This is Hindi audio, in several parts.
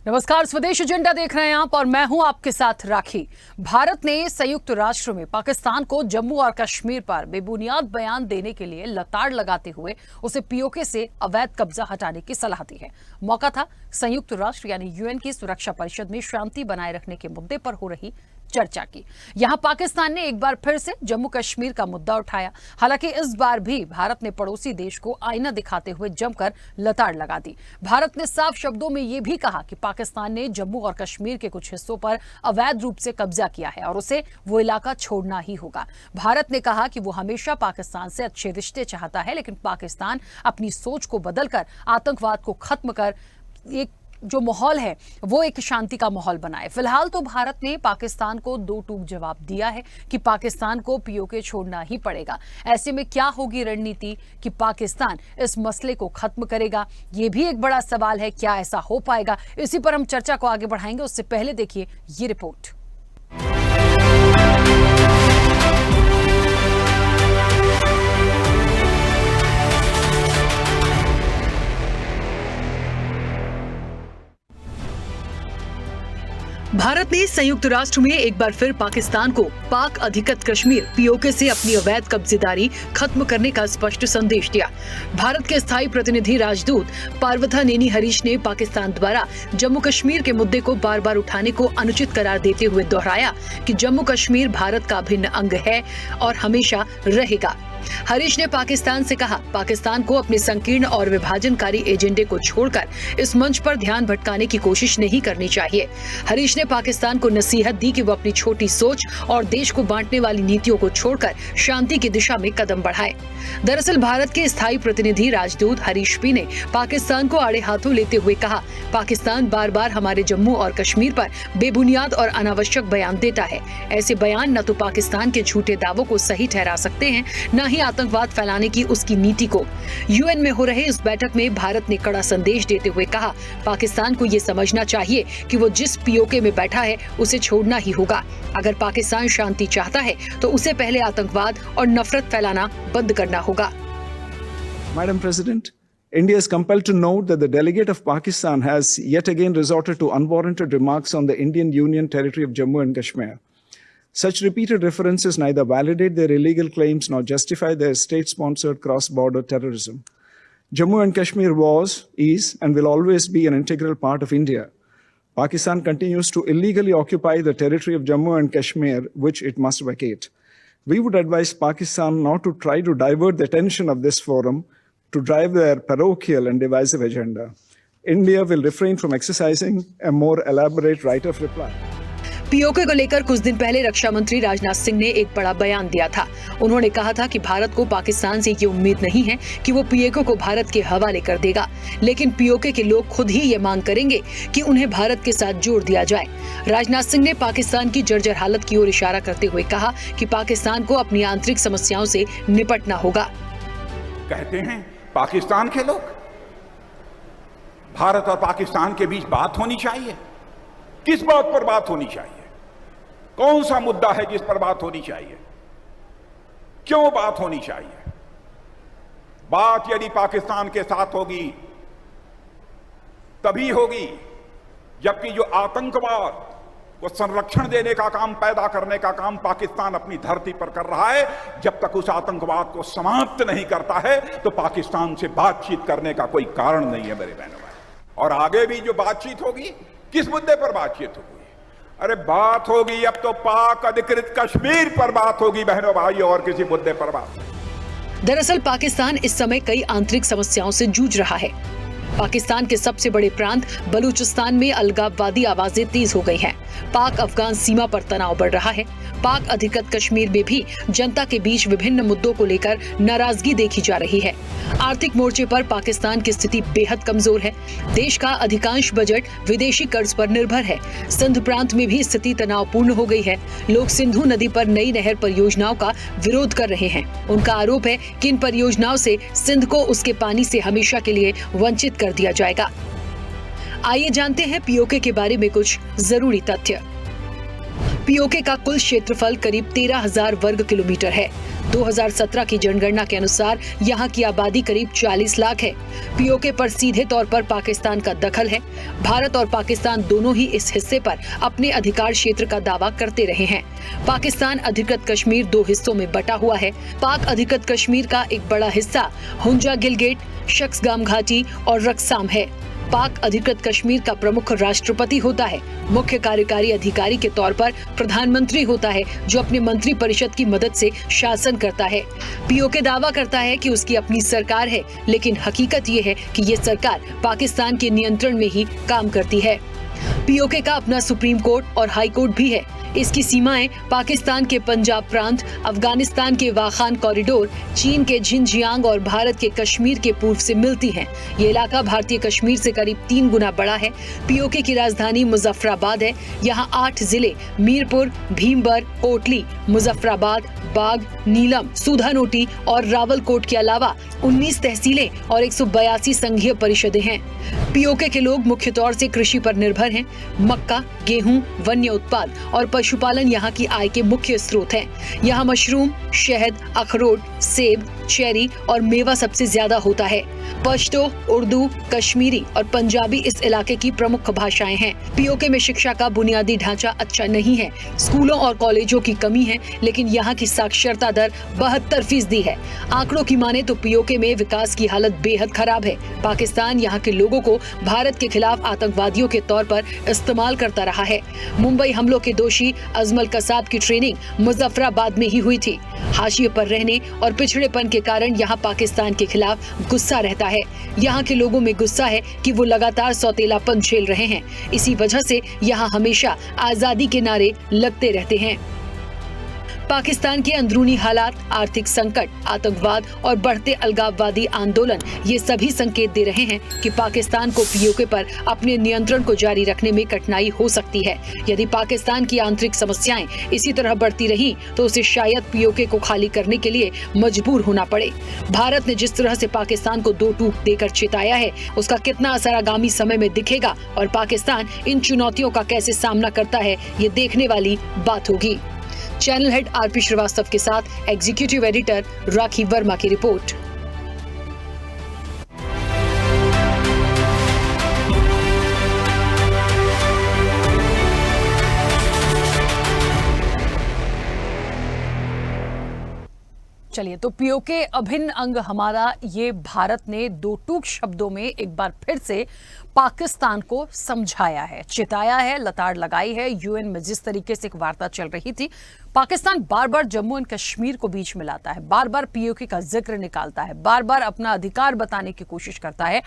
नमस्कार, स्वदेश एजेंडा देख रहे हैं आप और मैं हूं आपके साथ राखी। भारत ने संयुक्त राष्ट्र में पाकिस्तान को जम्मू और कश्मीर पर बेबुनियाद बयान देने के लिए लताड़ लगाते हुए उसे पीओके से अवैध कब्जा हटाने की सलाह दी है। मौका था संयुक्त राष्ट्र यानी यूएन की सुरक्षा परिषद में शांति बनाए रखने के मुद्दे पर हो रही चर्चा की। यहां पाकिस्तान ने एक बार फिर से जम्मू कश्मीर का मुद्दा उठाया। हालांकि इस बार भी भारत ने पड़ोसी देश को आईना दिखाते हुए जमकर लताड़ लगा दी। भारत ने साफ शब्दों में यह भी कहा कि पाकिस्तान ने जम्मू और कश्मीर के कुछ हिस्सों पर अवैध रूप से कब्जा किया है और उसे वो इलाका छोड़ना ही होगा। भारत ने कहा कि वो हमेशा पाकिस्तान से अच्छे रिश्ते चाहता है, लेकिन पाकिस्तान अपनी सोच को बदलकर आतंकवाद को खत्म कर एक जो माहौल है वो एक शांति का माहौल बनाए। फिलहाल तो भारत ने पाकिस्तान को दो टूक जवाब दिया है कि पाकिस्तान को पीओके छोड़ना ही पड़ेगा। ऐसे में क्या होगी रणनीति कि पाकिस्तान इस मसले को खत्म करेगा, ये भी एक बड़ा सवाल है। क्या ऐसा हो पाएगा? इसी पर हम चर्चा को आगे बढ़ाएंगे। उससे पहले देखिए ये रिपोर्ट। भारत ने संयुक्त राष्ट्र में एक बार फिर पाकिस्तान को पाक अधिकृत कश्मीर पीओके से अपनी अवैध कब्जेदारी खत्म करने का स्पष्ट संदेश दिया। भारत के स्थायी प्रतिनिधि राजदूत पार्वता नेनी हरीश ने पाकिस्तान द्वारा जम्मू कश्मीर के मुद्दे को बार बार उठाने को अनुचित करार देते हुए दोहराया कि जम्मू कश्मीर भारत का अभिन्न अंग है और हमेशा रहेगा। हरीश ने पाकिस्तान से कहा, पाकिस्तान को अपने संकीर्ण और विभाजनकारी एजेंडे को छोड़कर इस मंच पर ध्यान भटकाने की कोशिश नहीं करनी चाहिए। हरीश ने पाकिस्तान को नसीहत दी कि वो अपनी छोटी सोच और देश को बांटने वाली नीतियों को छोड़कर शांति की दिशा में कदम बढ़ाए। दरअसल भारत के स्थायी प्रतिनिधि राजदूत हरीश पी ने पाकिस्तान को आड़े हाथों लेते हुए कहा, पाकिस्तान बार बार हमारे जम्मू और कश्मीर पर बेबुनियाद और अनावश्यक बयान देता है। ऐसे बयान न तो पाकिस्तान के झूठे दावों को सही ठहरा सकते हैं, न ही आतंकवाद फैलाने की उसकी नीति को। यूएन में हो रहे इस बैठक में भारत ने कड़ा संदेश देते हुए कहा, पाकिस्तान को ये समझना चाहिए कि वो जिस पीओके में बैठा है उसे छोड़ना ही होगा। अगर पाकिस्तान शांति चाहता है तो उसे पहले आतंकवाद और नफरत फैलाना बंद करना होगा। Madam President, India is compelled to note that the delegate of Pakistan has yet again resorted to unwarranted remarks on the Indian Union territory of Jammu and Kashmir. Such repeated references neither validate their illegal claims nor justify their state-sponsored cross-border terrorism. Jammu and Kashmir was, is, and will always be an integral part of India. Pakistan continues to illegally occupy the territory of Jammu and Kashmir, which it must vacate. We would advise Pakistan not to try to divert the attention of this forum to drive their parochial and divisive agenda. India will refrain from exercising a more elaborate right of reply. PoK को लेकर कुछ दिन पहले रक्षा मंत्री राजनाथ सिंह ने एक बड़ा बयान दिया था। उन्होंने कहा था कि भारत को पाकिस्तान से ये उम्मीद नहीं है कि वो पीओके को भारत के हवाले कर देगा, लेकिन पीओके के लोग खुद ही ये मांग करेंगे कि उन्हें भारत के साथ जोड़ दिया जाए। राजनाथ सिंह ने पाकिस्तान की जर्जर हालत की ओर इशारा करते हुए कहा कि पाकिस्तान को अपनी आंतरिक समस्याओं से निपटना होगा। कहते हैं पाकिस्तान के लोग, भारत और पाकिस्तान के बीच बात होनी चाहिए। किस बात पर बात होनी चाहिए? कौन सा मुद्दा है जिस पर बात होनी चाहिए? क्यों बात होनी चाहिए? बात यदि पाकिस्तान के साथ होगी तभी होगी जबकि जो आतंकवाद को संरक्षण देने का काम, पैदा करने का काम पाकिस्तान अपनी धरती पर कर रहा है, जब तक उस आतंकवाद को समाप्त नहीं करता है तो पाकिस्तान से बातचीत करने का कोई कारण नहीं है मेरे बहनों भाई। और आगे भी जो बातचीत होगी, किस मुद्दे पर बातचीत होगी? अरे बात होगी अब तो पाक अधिकृत कश्मीर पर बात होगी बहनों भाई, और किसी मुद्दे पर बात। दरअसल पाकिस्तान इस समय कई आंतरिक समस्याओं से जूझ रहा है। पाकिस्तान के सबसे बड़े प्रांत बलूचिस्तान में अलगाववादी आवाजें तेज हो गई हैं। पाक अफगान सीमा पर तनाव बढ़ रहा है। पाक अधिकृत कश्मीर में भी जनता के बीच विभिन्न मुद्दों को लेकर नाराजगी देखी जा रही है। आर्थिक मोर्चे पर पाकिस्तान की स्थिति बेहद कमजोर है। देश का अधिकांश बजट विदेशी कर्ज पर निर्भर है। सिंध प्रांत में भी स्थिति तनावपूर्ण हो गई है। लोग सिंधु नदी पर नई नहर परियोजनाओं का विरोध कर रहे हैं। उनका आरोप है कि इन परियोजनाओं से सिंध को उसके पानी से हमेशा के लिए वंचित कर दिया जाएगा। आइए जानते हैं पीओके के बारे में कुछ जरूरी तथ्य। पीओके का कुल क्षेत्रफल करीब 13,000 वर्ग किलोमीटर है। 2017 की जनगणना के अनुसार यहाँ की आबादी करीब 40 लाख है। पीओके पर सीधे तौर पर पाकिस्तान का दखल है। भारत और पाकिस्तान दोनों ही इस हिस्से पर अपने अधिकार क्षेत्र का दावा करते रहे हैं। पाकिस्तान अधिकृत कश्मीर 2 हिस्सों में बटा हुआ है। पाक अधिकृत कश्मीर का एक बड़ा हिस्सा हुंजा गिलगिट, शक्सगाम घाटी और रक्साम है। पाक अधिकृत कश्मीर का प्रमुख राष्ट्रपति होता है। मुख्य कार्यकारी अधिकारी के तौर पर प्रधानमंत्री होता है, जो अपने मंत्री परिषद की मदद से शासन करता है। पीओके दावा करता है कि उसकी अपनी सरकार है, लेकिन हकीकत ये है कि ये सरकार पाकिस्तान के नियंत्रण में ही काम करती है। पीओके का अपना सुप्रीम कोर्ट और हाई कोर्ट भी है। इसकी सीमाएं पाकिस्तान के पंजाब प्रांत, अफगानिस्तान के वाखान कॉरिडोर, चीन के झिंजियांग और भारत के कश्मीर के पूर्व से मिलती हैं। ये इलाका भारतीय कश्मीर से करीब 3 गुना बड़ा है। पीओके की राजधानी मुजफ्फराबाद है। यहाँ 8 जिले मीरपुर, भीमबर, कोटली, मुजफ्फराबाद, बाग, नीलम, सुधानोटी और रावलकोट के अलावा 19 तहसीलें और 182 संघीय परिषदें हैं। पीओके के लोग मुख्य तौर से कृषि पर निर्भर हैं। मक्का, गेहूं, वन्य उत्पाद और पशुपालन यहाँ की आय के मुख्य स्रोत हैं। यहाँ मशरूम, शहद, अखरोट, सेब, चेरी और मेवा सबसे ज्यादा होता है। पश्तो, उर्दू, कश्मीरी और पंजाबी इस इलाके की प्रमुख भाषाएं हैं। पीओके में शिक्षा का बुनियादी ढांचा अच्छा नहीं है। स्कूलों और कॉलेजों की कमी है, लेकिन यहाँ की साक्षरता दर 72% है। आंकड़ों की माने तो पीओके में विकास की हालत बेहद खराब है। पाकिस्तान यहाँ के लोगों को भारत के खिलाफ आतंकवादियों के तौर पर इस्तेमाल करता रहा है। मुंबई हमलों के दोषी अजमल कसाब की ट्रेनिंग मुजफ्फराबाद में ही हुई थी। हाशिए पर रहने और पिछड़ेपन के कारण यहाँ पाकिस्तान के खिलाफ गुस्सा रहता है। यहाँ के लोगों में गुस्सा है कि वो लगातार सौतेलापन झेल रहे हैं। इसी वजह से यहाँ हमेशा आजादी के नारे लगते रहते हैं। पाकिस्तान के अंदरूनी हालात, आर्थिक संकट, आतंकवाद और बढ़ते अलगाववादी आंदोलन ये सभी संकेत दे रहे हैं कि पाकिस्तान को पीओके पर अपने नियंत्रण को जारी रखने में कठिनाई हो सकती है। यदि पाकिस्तान की आंतरिक समस्याएं इसी तरह बढ़ती रही तो उसे शायद पीओके को खाली करने के लिए मजबूर होना पड़े। भारत ने जिस तरह से पाकिस्तान को 2 टूक देकर चिताया है, उसका कितना असर आगामी समय में दिखेगा और पाकिस्तान इन चुनौतियों का कैसे सामना करता है, ये देखने वाली बात होगी। चैनल हेड आरपी श्रीवास्तव के साथ एग्जीक्यूटिव एडिटर राखी वर्मा की रिपोर्ट। चलिए, तो पीओके अभिन्न अंग हमारा, ये भारत ने 2 टूक शब्दों में एक बार फिर से पाकिस्तान को समझाया है, चिताया है, लताड़ लगाई है। यूएन में जिस तरीके से एक वार्ता चल रही थी, पाकिस्तान बार बार जम्मू एंड कश्मीर को बीच में लाता है, बार बार पीओके का जिक्र निकालता है, बार बार अपना अधिकार बताने की कोशिश करता है।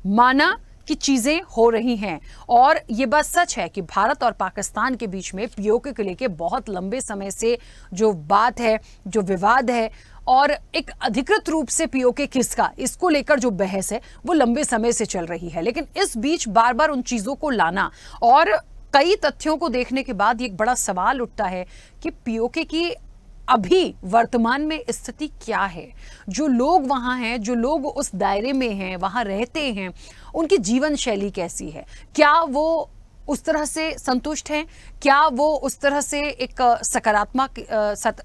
माना कि चीजें हो रही हैं और ये बात सच है कि भारत और पाकिस्तान के बीच में पीओके को लेकर बहुत लंबे समय से जो बात है, जो विवाद है और एक अधिकृत रूप से पीओके किसका, इसको लेकर जो बहस है वो लंबे समय से चल रही है। लेकिन इस बीच बार बार उन चीजों को लाना और कई तथ्यों को देखने के बाद एक बड़ा सवाल उठता है कि पीओके की अभी वर्तमान में स्थिति क्या है। जो लोग वहां हैं, जो लोग उस दायरे में हैं, वहां रहते हैं, उनकी जीवन शैली कैसी है? क्या वो उस तरह से संतुष्ट हैं? क्या वो उस तरह से एक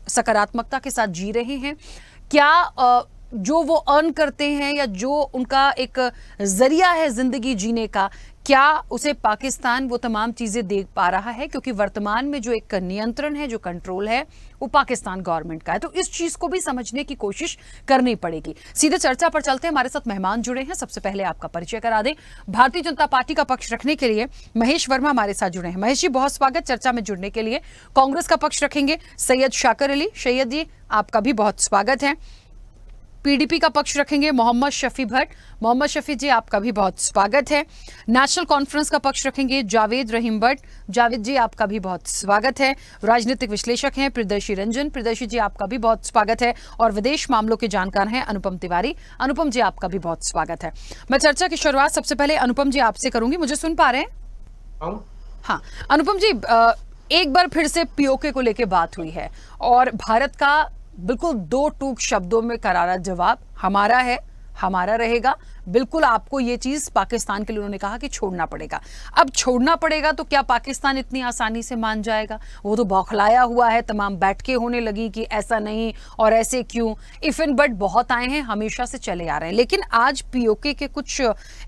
सकारात्मकता के साथ जी रहे हैं? क्या जो वो अर्न करते हैं या जो उनका एक जरिया है जिंदगी जीने का, क्या उसे पाकिस्तान वो तमाम चीजें देख पा रहा है? क्योंकि वर्तमान में जो एक नियंत्रण है, जो कंट्रोल है, वो पाकिस्तान गवर्नमेंट का है। तो इस चीज को भी समझने की कोशिश करनी पड़ेगी। सीधे चर्चा पर चलते हैं। हमारे साथ मेहमान जुड़े हैं। सबसे पहले आपका परिचय करा दें। भारतीय जनता पार्टी का पक्ष रखने के लिए महेश वर्मा हमारे साथ जुड़े हैं। महेश जी, बहुत स्वागत चर्चा में जुड़ने के लिए। कांग्रेस का पक्ष रखेंगे सैयद शाकर अली। सैयद जी, आपका भी बहुत स्वागत है। पीडीपी का पक्ष रखेंगे मोहम्मद शफी भट्ट। मोहम्मद शफी जी, आपका भी बहुत स्वागत है। नेशनल कॉन्फ्रेंस का पक्ष रखेंगे जावेद रहीम भट्ट। जावेद जी, आपका भी बहुत स्वागत है। राजनीतिक विश्लेषक हैं प्रियदर्शी रंजन। प्रियदर्शी जी, आपका भी बहुत स्वागत है। और विदेश मामलों के जानकार हैं अनुपम तिवारी। अनुपम जी, आपका भी बहुत स्वागत है। मैं चर्चा की शुरुआत सबसे पहले अनुपम जी आपसे करूंगी। मुझे सुन पा रहे हैं? हाँ, अनुपम जी, एक बार फिर से पीओके को लेकर बात हुई है और भारत का बिल्कुल 2 टूक शब्दों में करारा जवाब हमारा है, हमारा रहेगा। बिल्कुल आपको ये चीज पाकिस्तान के लिए उन्होंने कहा कि छोड़ना पड़ेगा। अब छोड़ना पड़ेगा तो क्या पाकिस्तान इतनी आसानी से मान जाएगा? वो तो बौखलाया हुआ है, तमाम बैठकें होने लगी कि ऐसा नहीं और ऐसे क्यों। इफ एंड बट बहुत आए हैं, हमेशा से चले आ रहे हैं, लेकिन आज पीओके के कुछ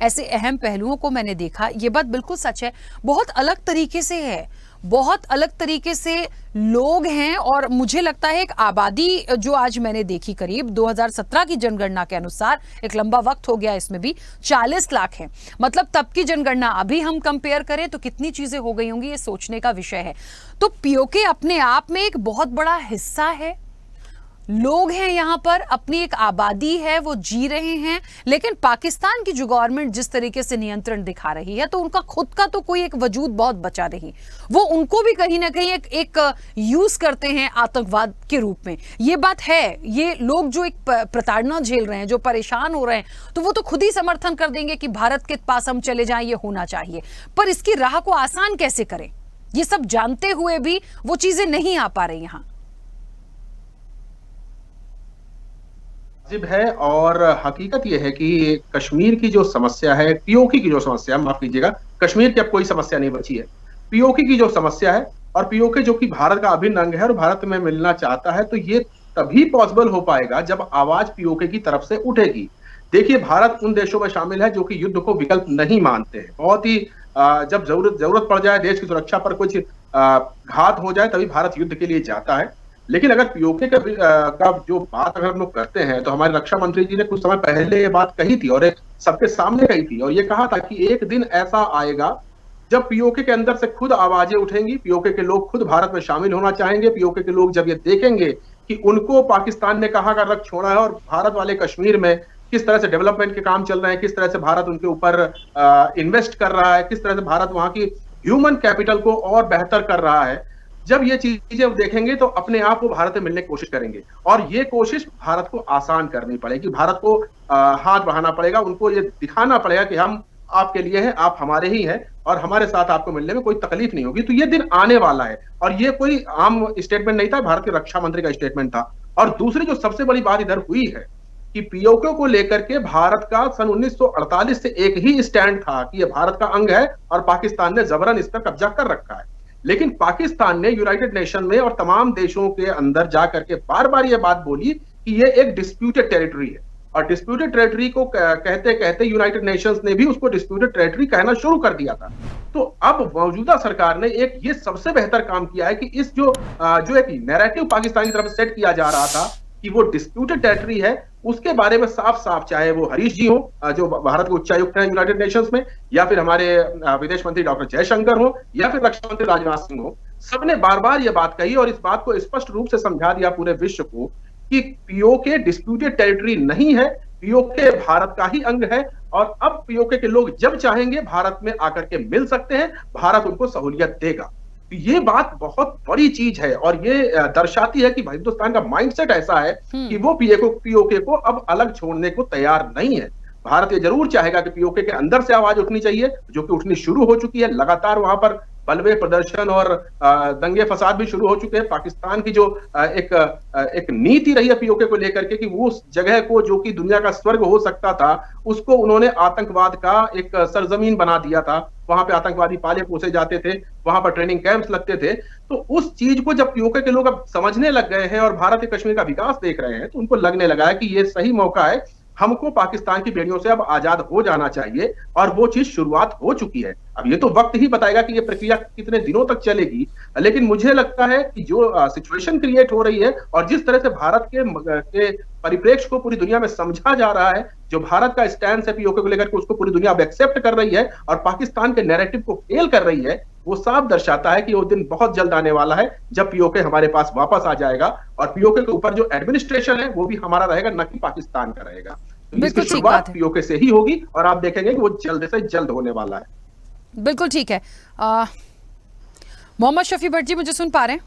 ऐसे अहम पहलुओं को मैंने देखा। ये बात बिल्कुल सच है, बहुत अलग तरीके से है, बहुत अलग तरीके से लोग हैं। और मुझे लगता है एक आबादी जो आज मैंने देखी, करीब 2017 की जनगणना के अनुसार, एक लंबा वक्त हो गया इसमें भी, 40 लाख है। मतलब तब की जनगणना अभी हम कंपेयर करें तो कितनी चीजें हो गई होंगी, ये सोचने का विषय है। तो पीओके अपने आप में एक बहुत बड़ा हिस्सा है, लोग हैं यहां पर, अपनी एक आबादी है, वो जी रहे हैं। लेकिन पाकिस्तान की जो गवर्नमेंट जिस तरीके से नियंत्रण दिखा रही है, तो उनका खुद का तो कोई एक वजूद बहुत बचा नहीं। वो उनको भी कहीं ना कहीं एक यूज करते हैं आतंकवाद के रूप में। ये बात है। ये लोग जो एक प्रताड़ना झेल रहे हैं, जो परेशान हो रहे हैं, तो वो तो खुद ही समर्थन कर देंगे कि भारत के पास हम चले जाएं, ये होना चाहिए। पर इसकी राह को आसान कैसे करें, ये सब जानते हुए भी वो चीजें नहीं आ पा रही यहां। वाजिब है। और हकीकत यह है कि कश्मीर की जो समस्या है, पीओके की जो समस्या, माफ कीजिएगा, कश्मीर की अब कोई समस्या नहीं बची है। पीओके की जो समस्या है, और पीओके जो कि भारत का अभिन्न अंग है और भारत में मिलना चाहता है, तो ये तभी पॉसिबल हो पाएगा जब आवाज पीओके की तरफ से उठेगी। देखिए, भारत उन देशों में शामिल है जो कि युद्ध को विकल्प नहीं मानते हैं। बहुत ही जब जरूरत पड़ जाए, देश की सुरक्षा पर कुछ घात हो जाए, तभी भारत युद्ध के लिए जाता है। लेकिन अगर पीओके का जो बात अगर हम लोग करते हैं, तो हमारे रक्षा मंत्री जी ने कुछ समय पहले ये बात कही थी और सबके सामने कही थी, और ये कहा था कि एक दिन ऐसा आएगा जब पीओके के अंदर से खुद आवाजें उठेंगी, पीओके के लोग खुद भारत में शामिल होना चाहेंगे। पीओके के लोग जब ये देखेंगे कि उनको पाकिस्तान ने कहां का रख छोड़ा है और भारत वाले कश्मीर में किस तरह से डेवलपमेंट के काम चल रहे हैं, किस तरह से भारत उनके ऊपर इन्वेस्ट कर रहा है, किस तरह से भारत वहां की ह्यूमन कैपिटल को और बेहतर कर रहा है, जब ये चीजें देखेंगे तो अपने आप वो भारत में मिलने की कोशिश करेंगे। और ये कोशिश भारत को आसान करनी पड़ेगी, भारत को हाथ बढ़ाना पड़ेगा, उनको ये दिखाना पड़ेगा कि हम आपके लिए हैं, आप हमारे ही हैं, और हमारे साथ आपको मिलने में कोई तकलीफ नहीं होगी। तो ये दिन आने वाला है, और ये कोई आम स्टेटमेंट नहीं था, भारत के रक्षा मंत्री का स्टेटमेंट था। और दूसरी जो सबसे बड़ी बात इधर हुई है कि पीओके को लेकर के भारत का सन 1948 से एक ही स्टैंड था कि ये भारत का अंग है और पाकिस्तान ने जबरन इस पर कब्जा कर रखा है। लेकिन पाकिस्तान ने यूनाइटेड नेशन में और तमाम देशों के अंदर जाकर के बार बार ये बात बोली कि ये एक डिस्प्यूटेड टेरिटरी है, और डिस्प्यूटेड टेरिटरी को कहते कहते यूनाइटेड नेशंस ने भी उसको डिस्प्यूटेड टेरिटरी कहना शुरू कर दिया था। तो अब मौजूदा सरकार ने एक ये सबसे बेहतर काम किया है कि इस जो एक नैरेटिव पाकिस्तान की तरफ से सेट किया जा रहा था कि वो डिस्प्यूटेड टेरिटरी है, उसके बारे में साफ साफ, चाहे वो हरीश जी हो जो भारत के उच्चायुक्त हैं यूनाइटेड नेशंस में, या फिर हमारे विदेश मंत्री डॉक्टर जयशंकर हो, या फिर रक्षा मंत्री राजनाथ सिंह हो, सबने बार बार ये बात कही और इस बात को स्पष्ट रूप से समझा दिया पूरे विश्व को कि पीओके डिस्प्यूटेड टेरिटरी नहीं है, पीओके भारत का ही अंग है। और अब पीओके के लोग जब चाहेंगे भारत में आकर के मिल सकते हैं, भारत उनको सहूलियत देगा। ये बात बहुत बड़ी चीज है, और ये दर्शाती है कि हिंदुस्तान का माइंडसेट ऐसा है कि वो पीओके को अब अलग छोड़ने को तैयार नहीं है। भारत ये जरूर चाहेगा कि पीओके के अंदर से आवाज उठनी चाहिए, जो कि उठनी शुरू हो चुकी है। लगातार वहां पर बलवे प्रदर्शन और दंगे फसाद भी शुरू हो चुके हैं। पाकिस्तान की जो एक नीति रही है पीओके को लेकर के कि वो उस जगह को जो कि दुनिया का स्वर्ग हो सकता था, उसको उन्होंने आतंकवाद का एक सरजमीन बना दिया था। वहां पे आतंकवादी पाले पोसे जाते थे, वहां पर ट्रेनिंग कैंप्स लगते थे। तो उस चीज को जब पीओके के लोग अब समझने लग गए हैं और भारत के कश्मीर का विकास देख रहे हैं, तो उनको लगने लगा है कि ये सही मौका है, हमको पाकिस्तान की बेड़ियों से अब आजाद हो जाना चाहिए। और वो चीज शुरुआत हो चुकी है। अब ये तो वक्त ही बताएगा कि ये प्रक्रिया कितने दिनों तक चलेगी, लेकिन मुझे लगता है कि जो सिचुएशन क्रिएट हो रही है और जिस तरह से भारत के परिप्रेक्ष्य को पूरी दुनिया में समझा जा रहा है, जो भारत का स्टैंड है पीओके को लेकर के, उसको पूरी दुनिया अब एक्सेप्ट कर रही है और पाकिस्तान के नैरेटिव को फेल कर रही है, वो साफ दर्शाता है कि वो दिन बहुत जल्द आने वाला है जब पीओके हमारे पास वापस आ जाएगा, और पीओके के ऊपर जो एडमिनिस्ट्रेशन है वो भी हमारा रहेगा, न कि पाकिस्तान का रहेगा। तो इसकी शुरुआत पीओके से ही होगी, और आप देखेंगे कि वो जल्द से जल्द होने वाला है। बिल्कुल ठीक है। मोहम्मद शफी भट्ट जी, मुझे सुन पा रहे हैं?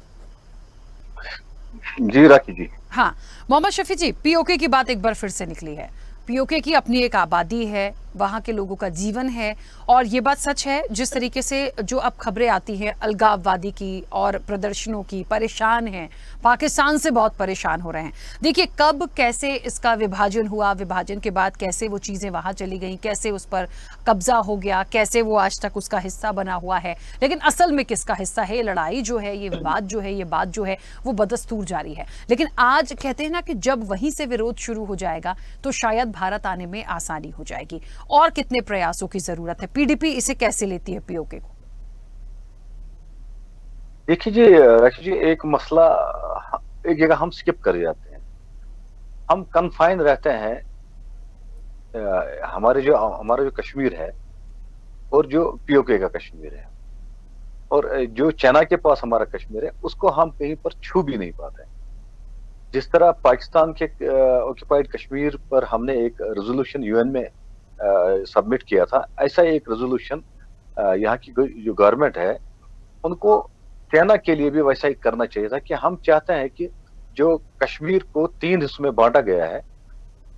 जी राखी जी। हाँ, मोहम्मद शफी जी, पीओके की बात एक बार फिर से निकली है। पीओके की अपनी एक आबादी है, वहाँ के लोगों का जीवन है। और ये बात सच है, जिस तरीके से जो अब खबरें आती हैं अलगाववादी की और प्रदर्शनों की, परेशान हैं, पाकिस्तान से बहुत परेशान हो रहे हैं। देखिए कब कैसे इसका विभाजन हुआ, विभाजन के बाद कैसे वो चीज़ें वहाँ चली गई, कैसे उस पर कब्जा हो गया, कैसे वो आज तक उसका हिस्सा बना हुआ है, लेकिन असल में किसका हिस्सा है, लड़ाई जो है, ये विवाद जो है, ये बात जो है, वो बदस्तूर जारी है। लेकिन आज कहते हैं ना कि जब वहीं से विरोध शुरू हो जाएगा तो शायद भारत आने में आसानी हो जाएगी। और कितने प्रयासों की जरूरत है? पीडीपी इसे कैसे लेती है, पीओके को? देखिए जी राशि जी, एक मसला एक जगह हम स्किप कर जाते हैं। हम कन्फाइन रहते हैं हमारा जो कश्मीर है और जो पीओके का कश्मीर है, और जो चाइना के पास हमारा कश्मीर है उसको हम कहीं पर छू भी नहीं पाते। जिस तरह पाकिस्तान के ऑक्युपाइड कश्मीर पर हमने एक रेजोल्यूशन यूएन में सबमिट किया था, ऐसा एक रेजोल्यूशन यहाँ की जो गवर्नमेंट है उनको चाइना के लिए भी वैसा ही करना चाहिए था कि हम चाहते हैं कि जो कश्मीर को 3 हिस्सों में बांटा गया है,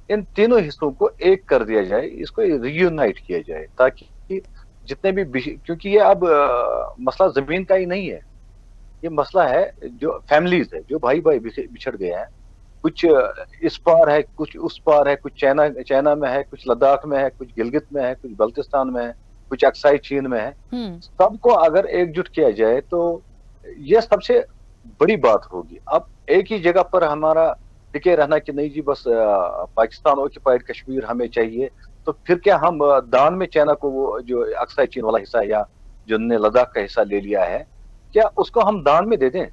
इन तीनों हिस्सों को एक कर दिया जाए, इसको रियूनाइट किया जाए, ताकि जितने भी, क्योंकि ये अब मसला जमीन का ही नहीं है, ये मसला है जो फैमिलीज है, जो भाई भाई बिछड़ गए हैं, कुछ इस पार है, कुछ उस पार है, कुछ चाइना में है, कुछ लद्दाख में है, कुछ गिलगित में है, कुछ बल्तिस्तान में है, कुछ अक्साई चीन में है। सबको अगर एकजुट किया जाए तो ये सबसे बड़ी बात होगी। अब एक ही जगह पर हमारा टिके रहना कि नहीं जी बस पाकिस्तान ऑक्युपाइड कश्मीर हमें चाहिए, तो फिर क्या हम दान में चाइना को वो जो अक्साई चीन वाला हिस्सा या जिनने लद्दाख का हिस्सा ले लिया है, क्या उसको हम दान में दे दें?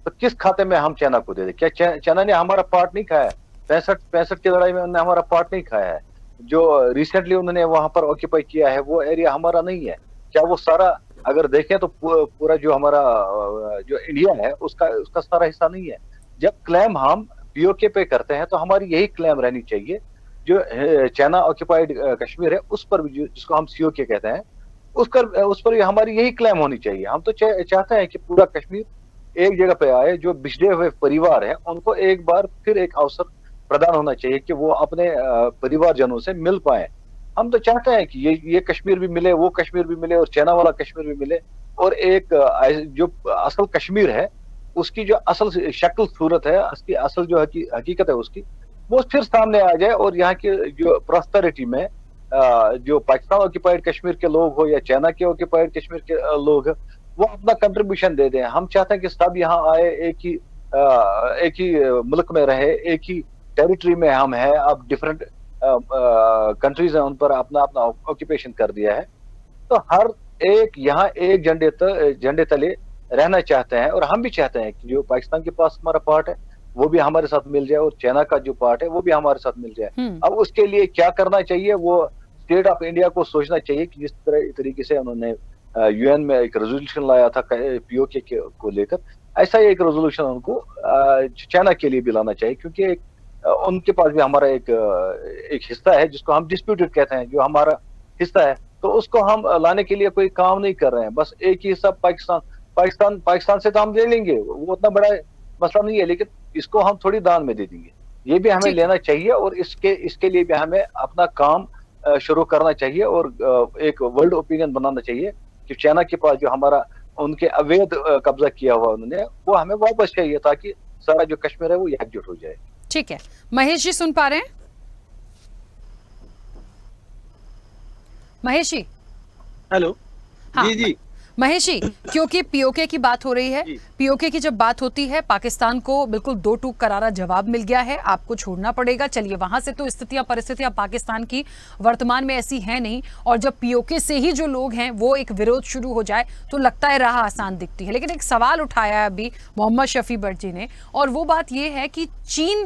तो किस खाते में हम चाइना को दे दें? क्या चाइना ने हमारा पार्ट नहीं खाया है? 65 की लड़ाई में उन्होंने हमारा पार्ट नहीं खाया है? जो रिसेंटली उन्होंने वहां पर ऑक्युपाई किया है वो एरिया हमारा नहीं है? क्या वो सारा, अगर देखें तो पूरा जो हमारा जो इंडिया है उसका सारा हिस्सा नहीं है? जब क्लेम हम पीओके पे करते हैं तो हमारी यही क्लेम रहनी चाहिए, जो चाइना ऑक्युपाइड कश्मीर है उस पर भी, जिसको हम सीओके कहते हैं, उस पर भी हमारी यही क्लेम होनी चाहिए। हम तो चाहते हैं कि पूरा कश्मीर एक जगह पे आए, जो बिछड़े हुए परिवार है उनको एक बार फिर एक अवसर प्रदान होना चाहिए कि वो अपने परिवारजनों से मिल पाए। हम तो चाहते हैं कि ये कश्मीर भी मिले, वो कश्मीर भी मिले, और चाइना वाला कश्मीर भी मिले, और एक जो असल कश्मीर है उसकी जो असल शक्ल सूरत है, उसकी असल जो हकीकत है उसकी, वो फिर सामने आ जाए, और यहाँ की जो प्रॉस्पेरिटी में जो पाकिस्तान ऑक्युपाइड कश्मीर के लोग हो या चाइना के ऑक्युपाइड कश्मीर के लोग, वो अपना कंट्रीब्यूशन दे दें। हम चाहते हैं कि सब यहाँ आए, एक ही मुल्क में रहे, एक ही टेरिटरी में हम हैं। अब डिफरेंट कंट्रीज हैं, उन पर अपना अपना ऑक्यूपेशन कर दिया है, तो हर एक यहाँ एक झंडे तले रहना चाहते हैं। और हम भी चाहते हैं कि जो पाकिस्तान के पास हमारा पार्ट है वो भी हमारे साथ मिल जाए, और चाइना का जो पार्ट है वो भी हमारे साथ मिल जाए। अब उसके लिए क्या करना चाहिए, वो स्टेट ऑफ इंडिया को सोचना चाहिए कि जिस तरीके से उन्होंने यूएन में एक रेजोल्यूशन लाया था पीओके को लेकर, ऐसा ही एक रेजोल्यूशन उनको चाइना के लिए भी लाना चाहिए, क्योंकि उनके पास भी हमारा एक हिस्सा है जिसको हम डिस्प्यूटेड कहते हैं, जो हमारा हिस्सा है, तो उसको हम लाने के लिए कोई काम नहीं कर रहे हैं। बस एक ही हिस्सा पाकिस्तान से तो हम ले लेंगे, वो उतना बड़ा मसला नहीं है, लेकिन इसको हम थोड़ी दान में दे देंगे, ये भी हमें लेना चाहिए। और इसके लिए भी हमें अपना काम शुरू करना चाहिए, और एक वर्ल्ड ओपिनियन बनाना चाहिए कि चाइना के पास जो हमारा उनके अवैध कब्जा किया हुआ उन्होंने, वो हमें वापस चाहिए, ताकि सारा जो कश्मीर है वो एकजुट हो जाए। ठीक है, महेश जी सुन पा रहे हैं? महेश जी, हेलो। हाँ, जी महेश जी, क्योंकि पीओके की बात हो रही है, पीओके की जब बात होती है, पाकिस्तान को बिल्कुल दो टूक करारा जवाब मिल गया है, आपको छोड़ना पड़ेगा। चलिए, वहां से तो परिस्थितियां पाकिस्तान की वर्तमान में ऐसी है नहीं, और जब पीओके से ही जो लोग हैं वो एक विरोध शुरू हो जाए तो लगता है राह आसान दिखती है। लेकिन एक सवाल उठाया अभी मोहम्मद शफी भट्ट जी ने, और वो बात ये है कि चीन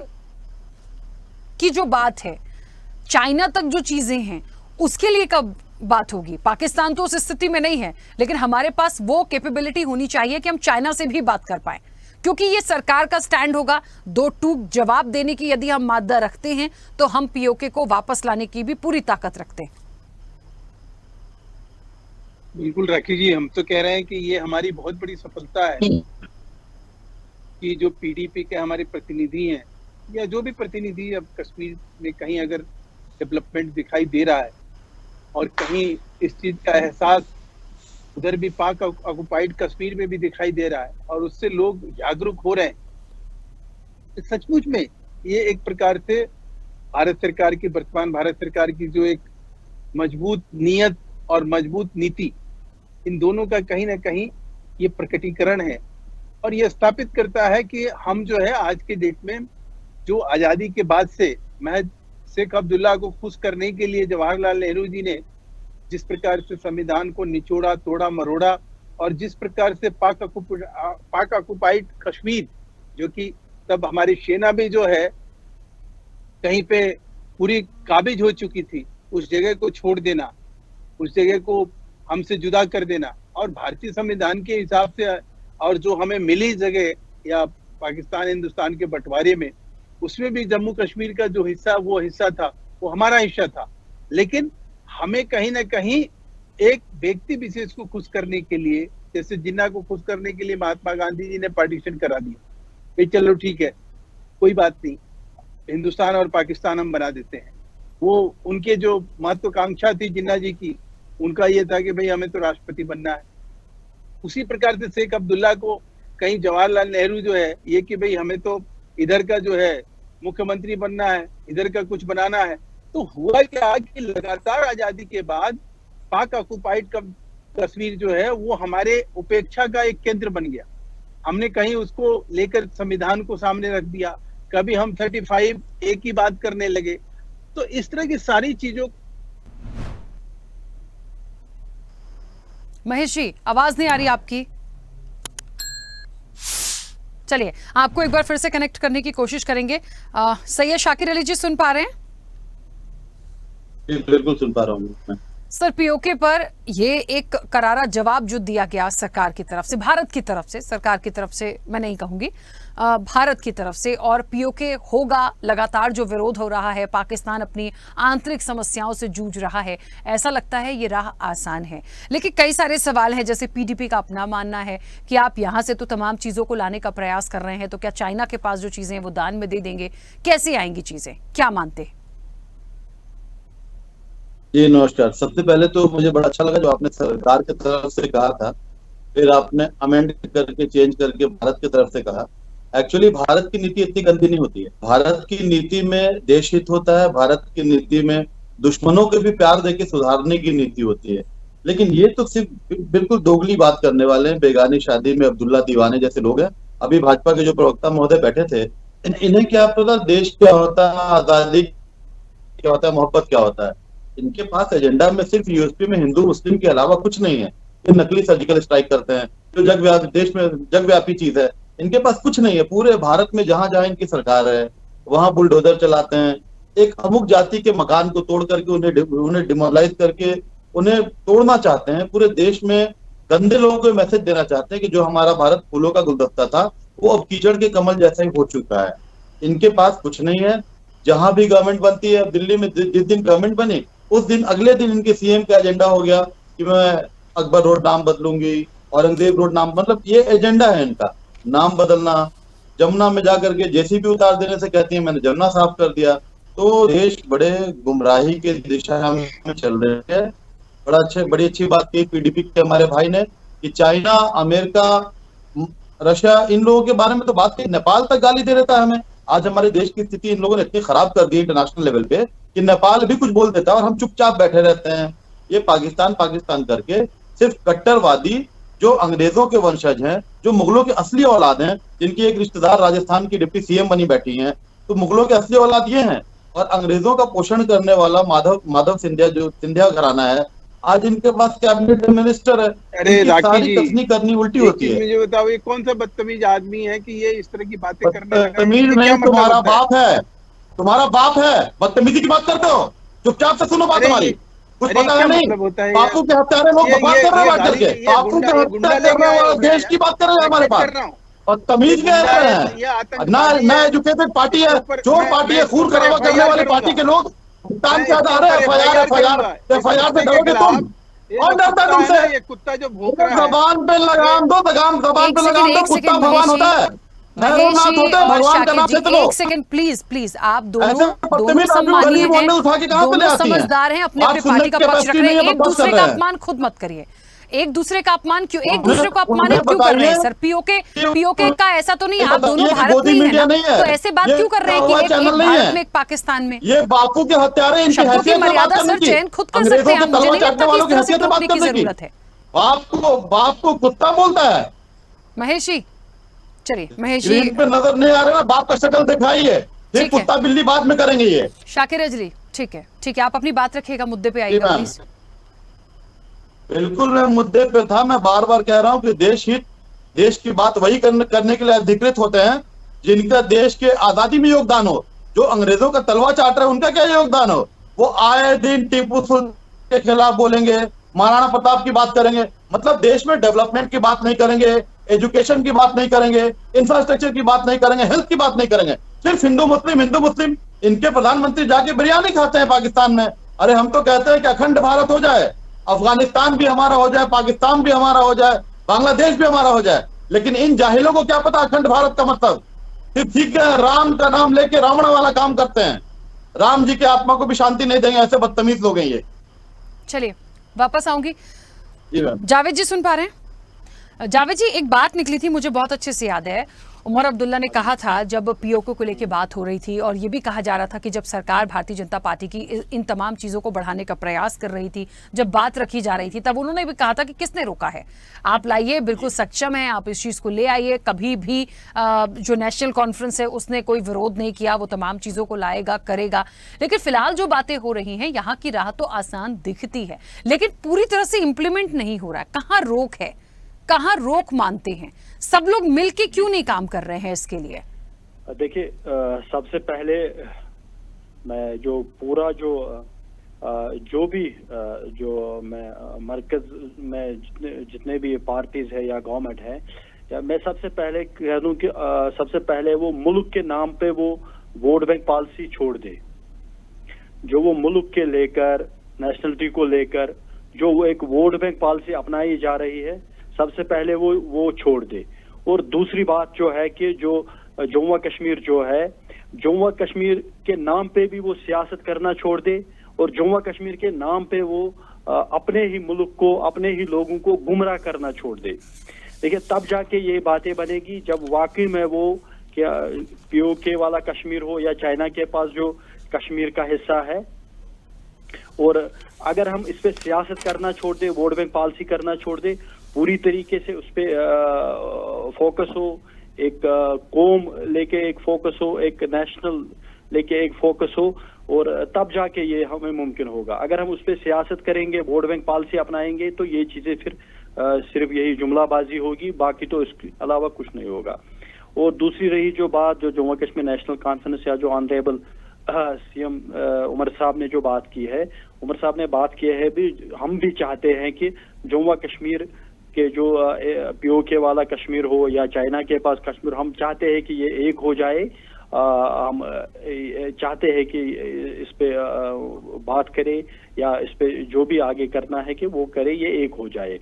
की जो बात है, चाइना तक जो चीजें हैं, उसके लिए कब बात होगी? पाकिस्तान तो उस स्थिति में नहीं है, लेकिन हमारे पास वो कैपेबिलिटी होनी चाहिए कि हम चाइना से भी बात कर पाए, क्योंकि ये सरकार का स्टैंड होगा। दो टूक जवाब देने की यदि हम मादा रखते हैं तो हम पीओके को वापस लाने की भी पूरी ताकत रखते हैं। बिल्कुल राखी जी, हम तो कह रहे हैं कि ये हमारी बहुत बड़ी सफलता है कि जो पीडीपी के हमारे प्रतिनिधि हैं, या जो भी प्रतिनिधि अब कश्मीर में कहीं अगर डेवलपमेंट दिखाई दे रहा है और कहीं इस चीज का एहसास उधर भी पाक ऑक्युपाइड कश्मीर में भी दिखाई दे रहा है और उससे लोग जागरूक हो रहे हैं। सचमुच में ये एक प्रकार से वर्तमान भारत सरकार की जो एक मजबूत नीयत और मजबूत नीति, इन दोनों का कहीं ना कहीं ये प्रकटीकरण है और ये स्थापित करता है कि हम जो है आज के डेट में जो आजादी के बाद से महज शेख अब्दुल्ला को खुश करने के लिए जवाहरलाल नेहरू जी ने जिस प्रकार से संविधान को निचोड़ा, तोड़ा, मरोड़ा और जिस प्रकार से पाक ऑक्युपाइड कश्मीर, जो कि तब हमारी सेना भी जो है कहीं पे पूरी काबिज हो चुकी थी, उस जगह को छोड़ देना, उस जगह को हमसे जुदा कर देना और भारतीय संविधान के हिसाब से और जो हमें मिली जगह या पाकिस्तान हिंदुस्तान के बंटवारे में, उसमें भी जम्मू कश्मीर का जो हिस्सा वो हिस्सा था, वो हमारा हिस्सा था। लेकिन हमें कहीं ना कहीं एक व्यक्ति विशेष को खुश करने के लिए, जैसे जिन्ना को खुश करने के लिए महात्मा गांधी जी ने पार्टीशन करा दिया कि चलो ठीक है, कोई बात नहीं, हिंदुस्तान और पाकिस्तान हम बना देते हैं। वो उनके जो महत्वाकांक्षा थी जिन्ना जी की, उनका ये था कि भाई हमें तो राष्ट्रपति बनना है। उसी प्रकार से शेख अब्दुल्ला को कहीं जवाहरलाल नेहरू जो है ये कि भाई हमें तो इधर का जो है मुख्यमंत्री बनना है, इधर का कुछ बनाना है। तो हुआ क्या कि लगातार आजादी के बाद पाक ऑक्युपाइड कश्मीर जो है वो हमारे उपेक्षा का एक केंद्र बन गया। हमने कहीं उसको लेकर संविधान को सामने रख दिया, कभी हम 35A की बात करने लगे। तो इस तरह की सारी चीजों। महेश जी, आवाज नहीं आ रही आपकी। चलिए आपको एक बार फिर से कनेक्ट करने की कोशिश करेंगे। सैयद शाकिर अली जी सुन पा रहे हैं? बिल्कुल सुन पा रहा हूँ सर, पीओके पर ये एक करारा जवाब जो दिया गया सरकार की तरफ से, भारत की तरफ से, सरकार की तरफ से मैं नहीं कहूंगी, भारत की तरफ से, और पीओके होगा, लगातार जो विरोध हो रहा है, पाकिस्तान अपनी आंतरिक समस्याओं से जूझ रहा है, ऐसा लगता है ये राह आसान है। लेकिन कई सारे सवाल हैं, जैसे पीडीपी का अपना मानना है कि आप यहाँ से तो तमाम चीज़ों को लाने का प्रयास कर रहे हैं, तो क्या चाइना के पास जो चीज़ें हैं वो दान में दे देंगे? कैसे आएंगी चीज़ें, क्या मानते हैं? जी नमस्कार। सबसे पहले तो मुझे बड़ा अच्छा लगा जो आपने सरकार की तरफ से कहा था, फिर आपने अमेंड करके चेंज करके भारत की तरफ से कहा। एक्चुअली भारत की नीति इतनी गंदी नहीं होती है। भारत की नीति में देश हित होता है, भारत की नीति में दुश्मनों के भी प्यार देके सुधारने की नीति होती है। लेकिन ये तो सिर्फ बिल्कुल दोगली बात करने वाले हैं, बेगानी शादी में अब्दुल्ला दीवाने जैसे लोग हैं। अभी भाजपा के जो प्रवक्ता महोदय बैठे थे, इन्हें क्या पता देश क्या होता है, आजादी क्या होता है, मोहब्बत क्या होता है। इनके पास एजेंडा में सिर्फ यूएसपी में हिंदू मुस्लिम के अलावा कुछ नहीं है। ये नकली सर्जिकल स्ट्राइक करते हैं जो देश में जगव्यापी चीज है। इनके पास कुछ नहीं है। पूरे भारत में जहां जहां इनकी सरकार है वहां बुलडोजर चलाते हैं। एक अमुक जाति के मकान को तोड़ करके उन्हें डिमोलाइज करके उन्हें तोड़ना चाहते हैं। पूरे देश में गंदे लोगों को मैसेज देना चाहते हैं कि जो हमारा भारत फूलों का गुलदस्ता था वो अब कीचड़ के कमल जैसा ही हो चुका है। इनके पास कुछ नहीं है। जहां भी गवर्नमेंट बनती है, दिल्ली में जिस दिन गवर्नमेंट बनी उस दिन अगले दिन इनके सीएम का एजेंडा हो गया कि मैं अकबर रोड नाम बदलूंगी, औरंगजेब रोड नाम, मतलब ये एजेंडा है इनका, नाम बदलना। जमुना में जाकर के जेसीबी उतार देने से कहती है मैंने जमुना साफ कर दिया। तो देश बड़े गुमराही के दिशा में चल रहे हैं। बड़ी अच्छी बात की पीडीपी के हमारे भाई ने कि चाइना, अमेरिका, रशिया, इन लोगों के बारे में तो बात की, नेपाल तक गाली दे देता है हमें। आज हमारे देश की स्थिति इन लोगों ने इतनी खराब कर दी इंटरनेशनल लेवल पे कि नेपाल भी कुछ बोल देता है और हम चुपचाप बैठे रहते हैं। ये पाकिस्तान करके सिर्फ कट्टरवादी जो अंग्रेजों के वंशज हैं, जो मुगलों के असली औलाद हैं, जिनकी एक रिश्तेदार राजस्थान की डिप्टी सीएम बनी बैठी हैं, तो मुगलों के असली औलाद ये हैं। और अंग्रेजों का पोषण करने वाला माधव सिंधिया, जो सिंधिया घराना है, आज इनके पास कैबिनेट मिनिस्टर है। अरे राखी जी, कसनी करनी उल्टी होती है। मुझे बताओ ये कौन सा बदतमीज आदमी है कि ये इस तरह की बातें करने लगा? बदतमीज नहीं, तुम्हारा बाप है, तुम्हारा बाप है। बदतमीजी की बात करते हो, चुपचाप से सुनो बात हमारी। कुछ पता है नहीं, बापू के हत्यारे लोग बकवास कर रहे हैं बात करके। बापू के हत्या करने वाला देश की बात कर रहे हैं हमारे पास, और तमीज कह रहे हैं ना एजुकेटेड पार्टी है। जो पार्टी है खून खराबा करने वाली पार्टी के लोग भुगतान के आधार है। एफआईआर से डरोगे तुम? कौन डरता है तुमसे? ये कुत्ता जो भौंक रहा है, जबान पे लगाम दो, जबान पे लगाम दो, कुत्ता भगवान होता है। महेश जी होते हैं, और भगवान का नाम शाकिर लेते जी, रहो। एक सेकंड प्लीज प्लीज, आप ऐसे दोनों बदतमीज आदमी सम्मानीय गली हैं, मोहल्ले उठा के कहाँ पे ले दोनों आती हैं? समझदार हैं, अपने बात अपने सुनने पार्टी का की पक्ष रख कैपेसिटी रहे नहीं हैं, है, एक बकवास दूसरे कर का रहे हैं। अपमान खुद मत करिए। एक दूसरे का अपमान क्यों, एक उन्हें- दूसरे को अपमानित उन्हें क्यों कर रहे हैं बताइए सर? पीओके का ऐसा तो नहीं, ये आप दोनों बताइए कि भारत गोदी में ही मीडिया है नहीं है, तो ऐसे बात ये क्यों कर रहे हैं हुआ कि एक चैनल नहीं भारत है। में एक पाकिस्तान में? ये बापू के हत्यारे, इनकी शब्दों की हैसियत से बात मर्यादा करने सर की, चयन खुद कर अंग्रेजों सकते हैं, के मुझे तलवार नहीं लगता चाटने कि वालों इस की तरह से हैसियत से टोकने बात की करने की। जरूरत है। बाप को कुत्ता बोलता है। महेश जी चलिए, महेश जी स्क्रीन पे नजर नहीं आ रहा ना, बाप का शक्ल दिखाई है, फिर ठीक है। कुत्ता बिल्ली बाद में करेंगे ये। शाकिर अजली, ठीक है ठीक है, आप अपनी बात रखिएगा, मुद्दे पे जी आइएगा मैम। प्लीज। बिल्कुल मैं मुद्दे पे था, मैं बार बार कह रहा हूँ कि देश हित, देश की बात वही करने के लिए अधिकृत होते हैं जिनका देश के आजादी में योगदान हो। जो अंग्रेजों का तलवा चाट रहे हैं उनका क्या योगदान हो? वो आए दिन टीपू सुल्तान के खिलाफ बोलेंगे, महाराणा प्रताप की बात करेंगे, मतलब देश में डेवलपमेंट की बात नहीं करेंगे, एजुकेशन की बात नहीं करेंगे, इंफ्रास्ट्रक्चर की बात नहीं करेंगे, हेल्थ की बात नहीं करेंगे, सिर्फ हिंदू मुस्लिम। इनके प्रधानमंत्री जाके बिरयानी खाते हैं पाकिस्तान में। अरे हम तो कहते हैं कि अखंड भारत हो जाए, अफगानिस्तान भी हमारा हो जाए, पाकिस्तान भी हमारा हो जाए, बांग्लादेश भी हमारा हो जाए, लेकिन इन जाहिलों को क्या पता अखंड भारत का मतलब। फिर ठीक है, राम का नाम लेके रावण वाला काम करते हैं, राम जी की आत्मा को भी शांति नहीं देंगे, ऐसे बदतमीज लोग हैं ये। चलिए वापस आऊंगी। जी मैम। जावेद जी सुन पा रहे हैं? जावेद जी, एक बात निकली थी, मुझे बहुत अच्छे से याद है, उमर अब्दुल्ला ने कहा था जब पीओके को लेकर बात हो रही थी और ये भी कहा जा रहा था कि जब सरकार भारतीय जनता पार्टी की इन तमाम चीजों को बढ़ाने का प्रयास कर रही थी, जब बात रखी जा रही थी, तब उन्होंने भी कहा था कि किसने रोका है, आप लाइए, बिल्कुल सक्षम है, आप इस चीज को ले आइए। कभी भी जो नेशनल कॉन्फ्रेंस है उसने कोई विरोध नहीं किया, वो तमाम चीजों को लाएगा, करेगा। लेकिन फिलहाल जो बातें हो रही हैं, यहाँ की राह तो आसान दिखती है, लेकिन पूरी तरह से इंप्लीमेंट नहीं हो रहा है। कहाँ रोक है, कहाँ रोक मानते हैं? सब लोग मिलके क्यों नहीं काम कर रहे हैं इसके लिए? देखिए, सबसे पहले मैं जो पूरा जो भी जो मैं मरकज में जितने भी पार्टीज है या गवर्नमेंट है, या मैं सबसे पहले कह दूं कि सबसे पहले वो मुल्क के नाम पे वो वोट बैंक पॉलिसी छोड़ दे। जो वो मुल्क के लेकर, नेशनलिटी को लेकर जो वो एक वोट बैंक पॉलिसी अपनाई जा रही है, सबसे पहले वो छोड़ दे। और दूसरी बात जो है कि जो जम्मू कश्मीर जो है, जम्मू कश्मीर के नाम पे भी वो सियासत करना छोड़ दे और जम्मू कश्मीर के नाम पे वो अपने ही मुल्क को, अपने ही लोगों को गुमराह करना छोड़ दे। देखिए, तब जाके ये बातें बनेगी जब वाकई में वो क्या पीओके वाला कश्मीर हो या चाइना के पास जो कश्मीर का हिस्सा है। और अगर हम इस पे सियासत करना छोड़ दे, वोट बैंक पॉलिसी करना छोड़ दे, पूरी तरीके से उस पे फोकस हो, एक कौम लेके एक फोकस हो, एक नेशनल लेके एक फोकस हो, और तब जाके ये हमें मुमकिन होगा। अगर हम उस पे सियासत करेंगे, वोट बैंक पॉलिसी अपनाएंगे, तो ये चीजें फिर सिर्फ यही जुमलाबाजी होगी, बाकी तो इसके अलावा कुछ नहीं होगा। और दूसरी रही जो बात, जो जम्मू कश्मीर नेशनल कॉन्फ्रेंस या जो ऑनरेबल सीएम उमर साहब ने जो बात की है, उमर साहब ने बात की है भी, हम भी चाहते हैं कि जम्मू कश्मीर के जो पीओके वाला कश्मीर हो या चाइना के पास कश्मीर, हम चाहते हैं कि ये एक हो जाए। हम चाहते हैं कि इस पे बात करें या इस पे जो भी आगे करना है कि वो करे, ये एक हो जाए।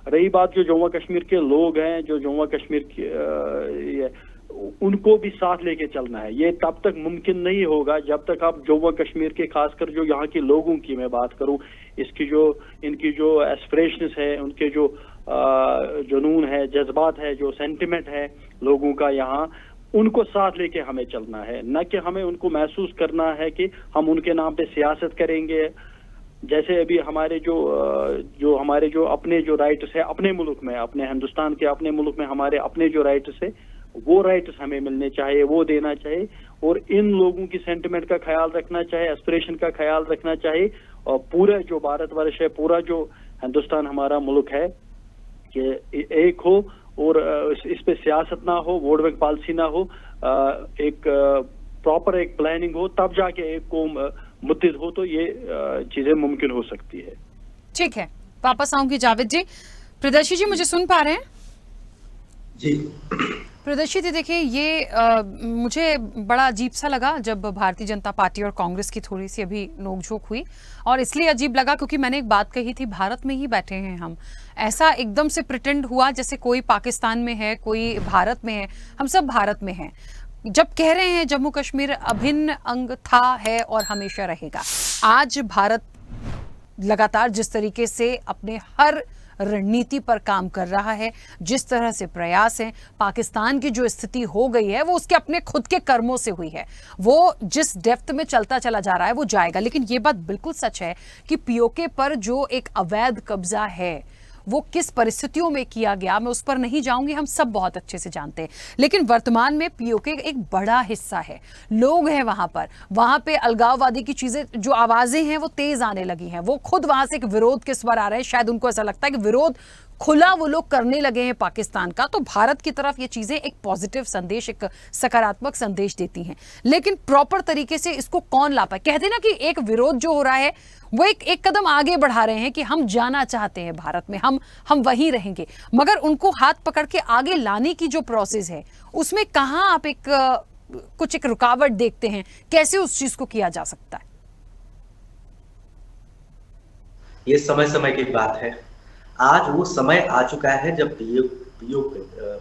रही बात जो जम्मू कश्मीर के लोग हैं, जो जम्मू कश्मीर की उनको भी साथ लेके चलना है। ये तब तक मुमकिन नहीं होगा जब तक आप जम्मू कश्मीर के, खासकर जो यहाँ के लोगों की मैं बात करूं, इनकी जो एस्पिरेशंस है, उनके जो जुनून है, जज्बात है, जो सेंटिमेंट है लोगों का यहाँ, उनको साथ लेके हमें चलना है। न कि हमें उनको महसूस करना है कि हम उनके नाम पे सियासत करेंगे। जैसे अभी हमारे जो अपने जो राइट्स है अपने मुल्क में, अपने हिंदुस्तान के अपने मुल्क में हमारे अपने जो राइट्स है, वो राइट्स हमें मिलने चाहिए, वो देना चाहिए। और इन लोगों की सेंटिमेंट का ख्याल रखना चाहिए, एस्पिरेशन का ख्याल रखना चाहिए। और पूरा जो भारतवर्ष है, पूरा जो हिंदुस्तान हमारा मुल्क है, कि एक हो और इस पे सियासत ना हो, वोट बैंक पॉलिसी ना हो, एक प्रॉपर एक प्लानिंग हो, तब जाके एक कौम मुत्तहिद हो, तो ये चीजें मुमकिन हो सकती है। ठीक है, वापस आऊंगी जावेद जी। प्रियदर्शी जी मुझे सुन पा रहे हैं? जी प्रियदर्शी जी, देखिए ये मुझे बड़ा अजीब सा लगा जब भारतीय जनता पार्टी और कांग्रेस की थोड़ी सी अभी नोकझोंक हुई, और इसलिए अजीब लगा क्योंकि मैंने एक बात कही थी, भारत में ही बैठे हैं हम, ऐसा एकदम से प्रिटेंड हुआ जैसे कोई पाकिस्तान में है, कोई भारत में है, हम सब भारत में हैं। जब कह रहे हैं जम्मू कश्मीर अभिन्न अंग था, है और हमेशा रहेगा। आज भारत लगातार जिस तरीके से अपने हर रणनीति पर काम कर रहा है, जिस तरह से प्रयास है, पाकिस्तान की जो स्थिति हो गई है वो उसके अपने खुद के कर्मों से हुई है। वो जिस डेप्थ में चलता चला जा रहा है वो जाएगा। लेकिन ये बात बिल्कुल सच है कि पीओके पर जो एक अवैध कब्जा है वो किस परिस्थितियों में किया गया, मैं उस पर नहीं जाऊंगी, हम सब बहुत अच्छे से जानते हैं। लेकिन वर्तमान में पीओके एक बड़ा हिस्सा है, लोग हैं वहां पे अलगाववादी की चीजें, जो आवाजें हैं वो तेज आने लगी हैं। वो खुद वहां से एक विरोध के स्वर आ रहे हैं। शायद उनको ऐसा लगता है कि विरोध खुला वो लोग करने लगे हैं पाकिस्तान का। तो भारत की तरफ ये चीजें एक पॉजिटिव संदेश, एक सकारात्मक संदेश देती हैं। लेकिन प्रॉपर तरीके से इसको कौन ला पाए? कहते ना कि एक विरोध जो हो रहा है वो एक कदम आगे बढ़ा रहे हैं कि हम जाना चाहते हैं भारत में, हम वहीं रहेंगे। मगर उनको हाथ पकड़ के आगे लाने की जो प्रोसेस है उसमें कहां आप कुछ एक रुकावट देखते हैं? कैसे उस चीज को किया जा सकता है? ये समय समय की बात है। आज वो समय आ चुका है जब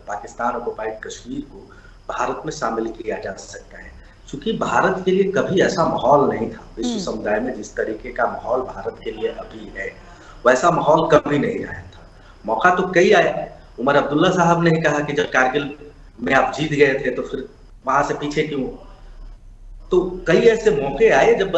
पाकिस्तान ऑक्युपाइड कश्मीर को भारत में शामिल किया जा सकता है। क्योंकि भारत के लिए कभी ऐसा माहौल नहीं था विश्व समुदाय में, जिस तरीके का माहौल भारत के लिए अभी है वैसा माहौल कभी नहीं आया था। मौका तो कई आया। उमर अब्दुल्ला साहब ने कहा कि जब कारगिल में आप जीत गए थे तो फिर वहां से पीछे क्यों? तो कई ऐसे मौके आए जब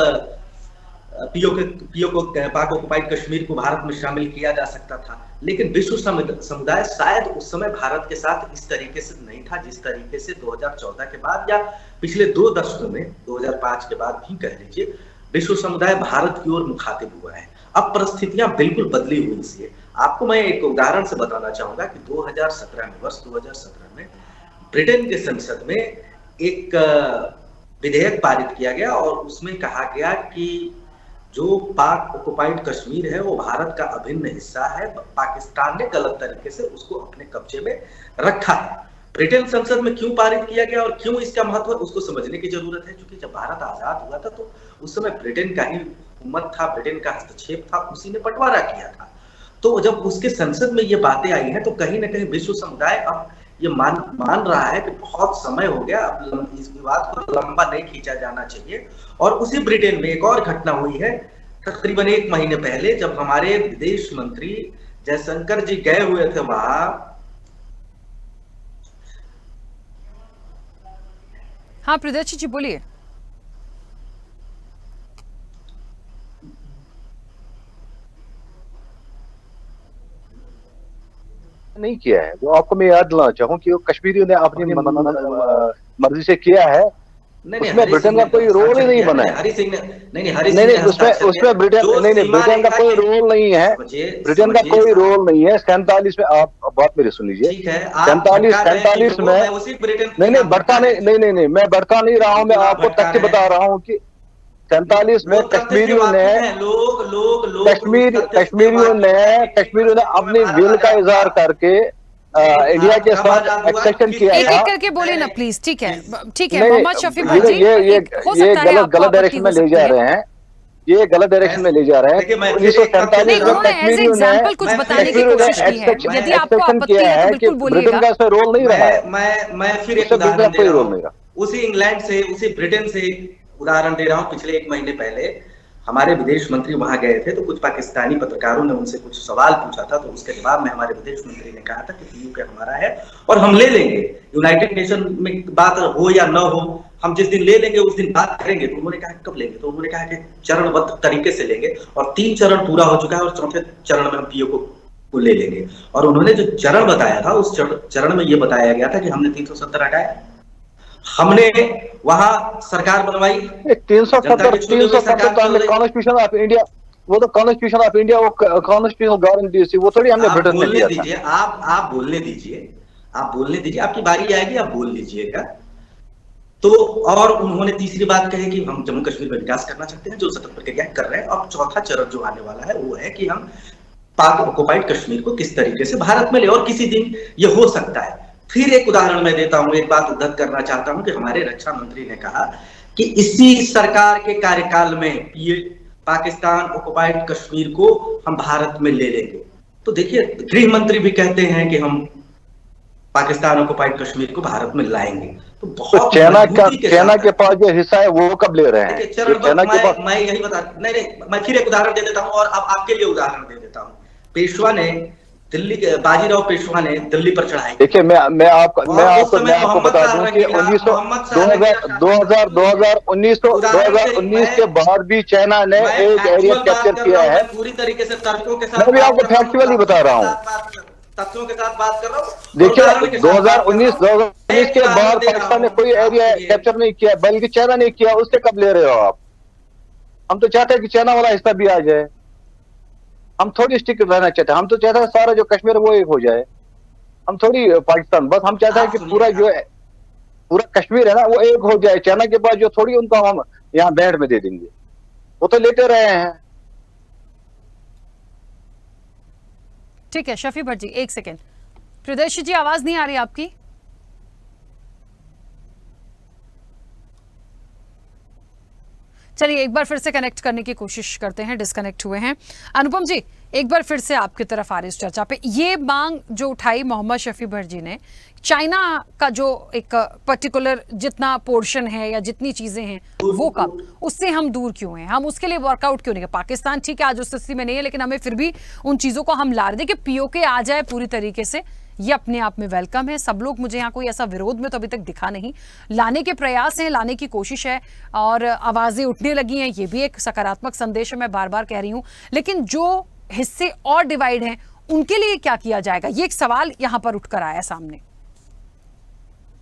पीओके पाक ऑक्युपाइड कश्मीर को भारत में शामिल किया जा सकता था। लेकिन विश्व समुदाय शायद उस समय भारत के साथ इस तरीके से नहीं था जिस तरीके से 2014 के बाद या पिछले 2 दशकों में 2005 के बाद भी कह लीजिए विश्व समुदाय भारत की ओर मुखातिब हुआ है। अब परिस्थितियां बिल्कुल बदली हुई सी। आपको मैं एक उदाहरण से बताना चाहूंगा कि 2017 में ब्रिटेन के संसद में एक विधेयक पारित किया गया और उसमें कहा गया कि जो पाक ऑक्युपाइड कश्मीर है वो भारत का अभिन्न हिस्सा है। पाकिस्तान ने गलत तरीके से उसको अपने कब्जे में रखा है। ब्रिटेन संसद में क्यों पारित किया गया और क्यों इसका महत्व है उसको समझने की जरूरत है। क्योंकि जब भारत आजाद हुआ था तो उस समय ब्रिटेन का ही हुकूमत था, ब्रिटेन का हस्तक्षेप था, उसी ने बंटवारा किया था। तो जब उसके संसद में ये बातें आई हैं तो कहीं ना कहीं विश्व समुदाय अब ये मान रहा है कि बहुत समय हो गया, अब इस विवाद को लंबा नहीं खींचा जाना चाहिए। और उसी ब्रिटेन में एक और घटना हुई है तकरीबन 1 महीने पहले, जब हमारे विदेश मंत्री जयशंकर जी गए हुए थे वहां। हाँ प्रदर्शी जी बोलिए। नहीं किया है। जो आपको मैं याद दिलाना चाहूँ कि वो कश्मीरियों ने अपनी मर्जी से किया है। उसमें ब्रिटेन का कोई रोल ही नहीं बना है। उसमें ब्रिटेन का कोई रोल नहीं है। ब्रिटेन का कोई रोल नहीं है। 47 में आप बात मेरी सुन लीजिए। 47 में नहीं मैं भड़का नहीं रहा हूँ। मैं आपको तथ्य बता रहा हूँ कि 47 में कश्मीरियों ने अपनी विल का इजहार करके इंडिया के साथ एक्सेशन किया था। एक करके बोले ना प्लीज। ठीक है मोहम्मद शफी भाई जी, ये गलत डायरेक्शन में ले जा रहे हैं। ये गलत डायरेक्शन में ले जा रहे हैं। 1947 में कश्मीरियों ने कुछ बताने की कोशिश की है। यदि आपको आपत्ति है तो बिल्कुल बोलिएगा। ब्रिटेन का रोल नहीं रहा है। मैं फिर एक उदाहरण दे रहा हूं। उसी इंग्लैंड से, उसी ब्रिटेन से उदाहरण दे रहा हूं। पिछले 1 महीने पहले हमारे विदेश मंत्री वहां गए थे तो कुछ पाकिस्तानी पत्रकारों ने उनसे कुछ सवाल पूछा था। तो उसके जवाब में हमारे विदेश मंत्री ने कहा था कि पीओके हमारा है और हम ले लेंगे। यूनाइटेड नेशन में बात हो या न हो, हम जिस दिन ले लेंगे उस दिन बात करेंगे। तो उन्होंने कहा कब लेंगे? तो उन्होंने कहा कि चरणबद्ध तरीके से लेंगे और 3 चरण पूरा हो चुका है और 4थे चरण में हम पीओके को ले लेंगे। और उन्होंने जो चरण बताया था उस चरण में यह बताया गया था कि हमने 370 हटाया, हमने वहां सरकार बनवाई। 370 कॉन्स्टिट्यूशन ऑफ इंडिया, वो तो कॉन्स्टिट्यूशन ऑफ इंडिया, वो कॉन्स्टिट्यूशनल गारंटी थी, वो थोड़ी हमने ब्रिटेन में दिया था। आप बोलने दीजिए, आपकी बारी आएगी, आप बोल लीजिएगा। तो और उन्होंने तीसरी बात कही कि हम जम्मू कश्मीर में विकास करना चाहते हैं, जो सतत प्रक्रिया कर रहे हैं। अब 4था चरण जो आने वाला है वो है कि हम पाक ऑक्युपाइड कश्मीर को किस तरीके से भारत में ले, और किसी दिन ये हो सकता है। फिर एक उदाहरण मैं देता हूं, एक बात उद्धत करना चाहता हूं कि हमारे रक्षा मंत्री ने कहा कि इसी सरकार के कार्यकाल में ये पाकिस्तान ऑक्युपाइड कश्मीर को हम भारत में ले लेंगे। तो देखिए, गृह मंत्री भी कहते हैं कि हम पाकिस्तान ऑक्युपाइड कश्मीर को भारत में लाएंगे। तो बहुत चाइना के पास जो हिस्सा है वो कब ले रहे हैं? चरणबद्ध मैं यही बता नहीं, मैं फिर एक उदाहरण दे देता हूं और अब आपके लिए उदाहरण दे देता हूं। पेशवा ने दिल्ली के, बाजीराव पेशवा ने दिल्ली पर चढ़ाई। देखिए, मैं आपको बता दूं कि 2019 के बाद भी चाइना ने एक एरिया कैप्चर किया है। पूरी तरीके से तर्कों के साथ, मैं भी आपको फैक्चुअली बता रहा हूँ, तथ्यों के साथ बात कर रहा हूँ। देखिए 2019 के बाद पाकिस्तान ने कोई एरिया कैप्चर नहीं किया, बल्कि चाइना ने किया। उससे कब ले रहे हो आप? हम तो चाहते हैं कि चाइना वाला हिस्सा भी आ जाए। हम थोड़ी स्टिक रहना चाहते हैं। हम तो चाहते हैं सारा जो कश्मीर है वो एक हो जाए। हम थोड़ी पाकिस्तान, बस हम चाहते हैं कि पूरा जो है, पूरा कश्मीर है ना, वो एक हो जाए। चाइना के पास जो थोड़ी उनको हम यहाँ बैंड में दे देंगे, वो तो लेते रहे हैं। ठीक है शफी भट्ट जी, एक सेकेंड। प्रियदर्शी जी, आवाज नहीं आ रही आपकी। चलिए एक बार फिर से कनेक्ट करने की कोशिश करते हैं, डिस्कनेक्ट हुए हैं। अनुपम जी, एक बार फिर से आपकी तरफ आ रही इस चर्चा पे। ये मांग जो उठाई मोहम्मद शफी भट्ट जी ने, चाइना का जो एक पर्टिकुलर जितना पोर्शन है या जितनी चीजें हैं वो कब, उससे हम दूर क्यों हैं? हम उसके लिए वर्कआउट क्यों नहीं कर? पाकिस्तान ठीक है आज उस स्थिति में नहीं है, लेकिन हमें फिर भी उन चीजों को हम ला रहे थे कि पीओके आ जाए पूरी तरीके से। ये अपने आप में वेलकम है, सब लोग, मुझे यहाँ कोई ऐसा विरोध में तो अभी तक दिखा नहीं। लाने के प्रयास हैं, लाने की कोशिश है और आवाजें उठने लगी हैं, ये भी एक सकारात्मक संदेश है, मैं बार बार कह रही हूँ। लेकिन जो हिस्से और डिवाइड हैं उनके लिए क्या किया जाएगा, ये एक सवाल यहाँ पर उठकर आया सामने।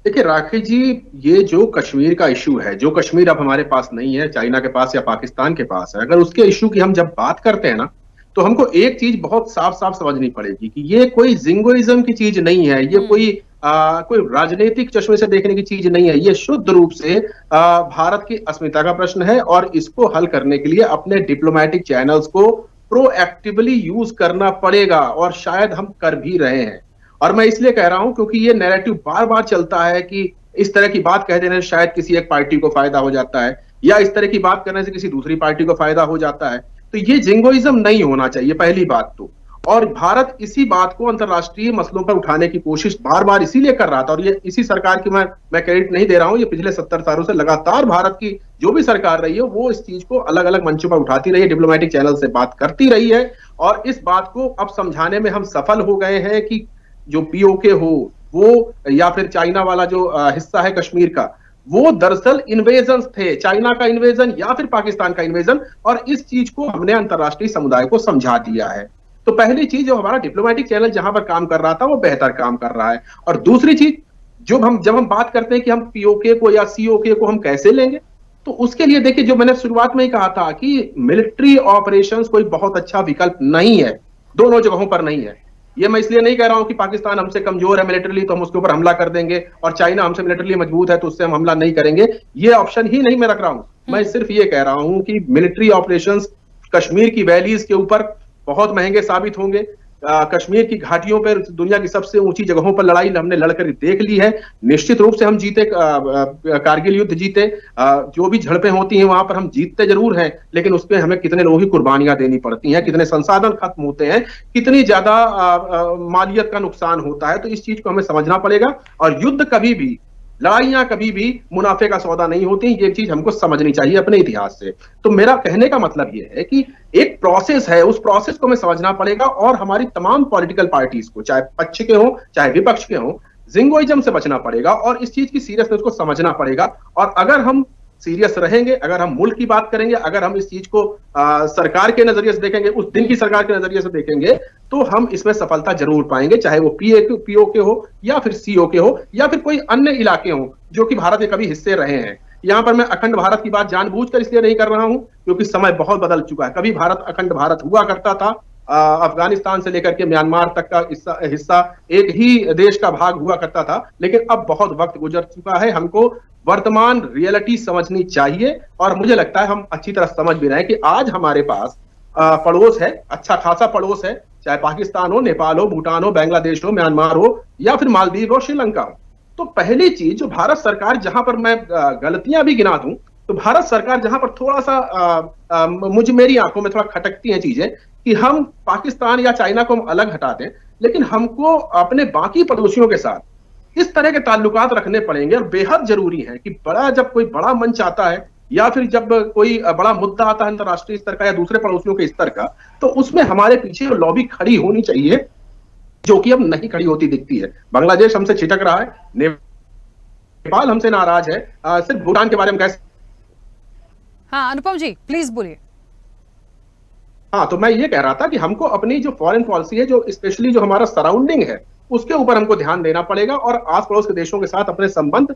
देखिए राखी जी, ये जो कश्मीर का इशू है, जो कश्मीर अब हमारे पास नहीं है, चाइना के पास या पाकिस्तान के पास है, अगर उसके इशू की हम जब बात करते हैं ना, तो हमको एक चीज बहुत साफ साफ समझनी पड़ेगी कि ये कोई जिंगोइज्म की चीज नहीं है, ये कोई राजनीतिक चश्मे से देखने की चीज नहीं है। ये शुद्ध रूप से भारत की अस्मिता का प्रश्न है और इसको हल करने के लिए अपने डिप्लोमेटिक चैनल्स को प्रोएक्टिवली यूज करना पड़ेगा और शायद हम कर भी रहे हैं। और मैं इसलिए कह रहा हूं क्योंकि ये नैरेटिव बार बार चलता है कि इस तरह की बात कह देने से शायद किसी एक पार्टी को फायदा हो जाता है या इस तरह की बात करने से किसी दूसरी पार्टी को फायदा हो जाता है। तो ये जिंगोइज्म नहीं होना चाहिए, पहली बात तो। और भारत इसी बात को अंतर्राष्ट्रीय मसलों पर उठाने की कोशिश बार बार इसीलिए कर रहा था, और ये इसी सरकार की मैं क्रेडिट नहीं दे रहा हूं, ये पिछले 70 सालों से लगातार भारत की जो भी सरकार रही है वो इस चीज को अलग अलग मंचों पर उठाती रही है, डिप्लोमेटिक चैनल से बात करती रही है। और इस बात को अब समझाने में हम सफल हो गए हैं कि जो पीओके हो वो या फिर चाइना वाला जो हिस्सा है कश्मीर का, वो दरअसल इन्वेजन थे, चाइना का इन्वेजन या फिर पाकिस्तान का इन्वेजन, और इस चीज को हमने अंतर्राष्ट्रीय समुदाय को समझा दिया है। तो पहली चीज, जो हमारा डिप्लोमेटिक चैनल जहां पर काम कर रहा था वो बेहतर काम कर रहा है। और दूसरी चीज, जब हम बात करते हैं कि हम पीओके को या सीओके को हम कैसे लेंगे, तो उसके लिए देखिए, जो मैंने शुरुआत में ही कहा था कि मिलिट्री ऑपरेशंस कोई बहुत अच्छा विकल्प नहीं है, दोनों जगहों पर नहीं है। ये मैं इसलिए नहीं कह रहा हूं कि पाकिस्तान हमसे कमजोर है मिलिटरीली तो हम उसके ऊपर हमला कर देंगे, और चाइना हमसे मिलिटरीली मजबूत है तो उससे हम हमला नहीं करेंगे। ये ऑप्शन ही नहीं मैं रख रहा हूं। मैं सिर्फ ये कह रहा हूं कि मिलिट्री ऑपरेशंस कश्मीर की वैलीज के ऊपर बहुत महंगे साबित होंगे। कश्मीर की घाटियों पर, दुनिया की सबसे ऊंची जगहों पर लड़ाई हमने लड़कर देख ली है। निश्चित रूप से हम जीते, कारगिल युद्ध जीते, जो भी झड़पें होती हैं वहां पर हम जीतते जरूर हैं, लेकिन उसमें हमें कितने लोगों की कुर्बानियां देनी पड़ती हैं, कितने संसाधन खत्म होते हैं, कितनी ज्यादा मालियत का नुकसान होता है। तो इस चीज को हमें समझना पड़ेगा। और युद्ध कभी भी, लड़ाइयां कभी भी मुनाफे का सौदा नहीं होती, ये चीज हमको समझनी चाहिए अपने इतिहास से। तो मेरा कहने का मतलब ये है कि एक प्रोसेस है, उस प्रोसेस को हमें समझना पड़ेगा और हमारी तमाम पॉलिटिकल पार्टीज को, चाहे पक्ष के हों चाहे विपक्ष के हों, जिंगोइज्म से बचना पड़ेगा और इस चीज की सीरियसनेस को समझना पड़ेगा। और अगर हम सीरियस रहेंगे, अगर हम मुल्क की बात करेंगे, अगर हम इस चीज को सरकार के नजरिए से देखेंगे, उस दिन की सरकार के नजरिए से देखेंगे, तो हम इसमें सफलता जरूर पाएंगे, चाहे वो पीओके हो या फिर सीओके हो या फिर कोई अन्य इलाके हो जो कि भारत के कभी हिस्से रहे हैं। यहां पर मैं अखंड भारत की बात जानबूझकर इसलिए नहीं कर रहा हूं क्योंकि समय बहुत बदल चुका है। कभी भारत अखंड भारत हुआ करता था, अफगानिस्तान से लेकर के म्यांमार तक का हिस्सा एक ही देश का भाग हुआ करता था, लेकिन अब बहुत वक्त गुजर चुका है। हमको वर्तमान रियलिटी समझनी चाहिए और मुझे लगता है हम अच्छी तरह समझ भी रहे हैं कि आज हमारे पास पड़ोस है, अच्छा खासा पड़ोस है, चाहे पाकिस्तान हो, नेपाल हो, भूटान हो, बांग्लादेश हो, म्यांमार हो या फिर मालदीव हो, श्रीलंका हो। तो पहली चीज, जो भारत सरकार, जहां पर मैं गलतियां भी गिना दूं, तो भारत सरकार जहां पर थोड़ा सा मेरी आंखों में थोड़ा खटकती हैं चीजें, कि हम पाकिस्तान या चाइना को हम अलग हटा दें, लेकिन हमको अपने बाकी पड़ोसियों के साथ इस तरह के ताल्लुकात रखने पड़ेंगे। और बेहद जरूरी है कि जब कोई बड़ा मंच आता है या फिर जब कोई बड़ा मुद्दा आता है अंतर्राष्ट्रीय स्तर का या दूसरे पड़ोसियों के स्तर का, तो उसमें हमारे पीछे लॉबी खड़ी होनी चाहिए, जो कि अब नहीं खड़ी होती दिखती है। बांग्लादेश हमसे छिटक रहा है, नेपाल हमसे नाराज है, सिर्फ भूटान के बारे में कैसे। हाँ अनुपम जी प्लीज बोलिए। हाँ, तो मैं ये कह रहा था कि हमको अपनी जो फॉरेन पॉलिसी है, जो स्पेशली जो हमारा सराउंडिंग है, उसके ऊपर हमको ध्यान देना पड़ेगा और आस पड़ोस के देशों के साथ अपने संबंध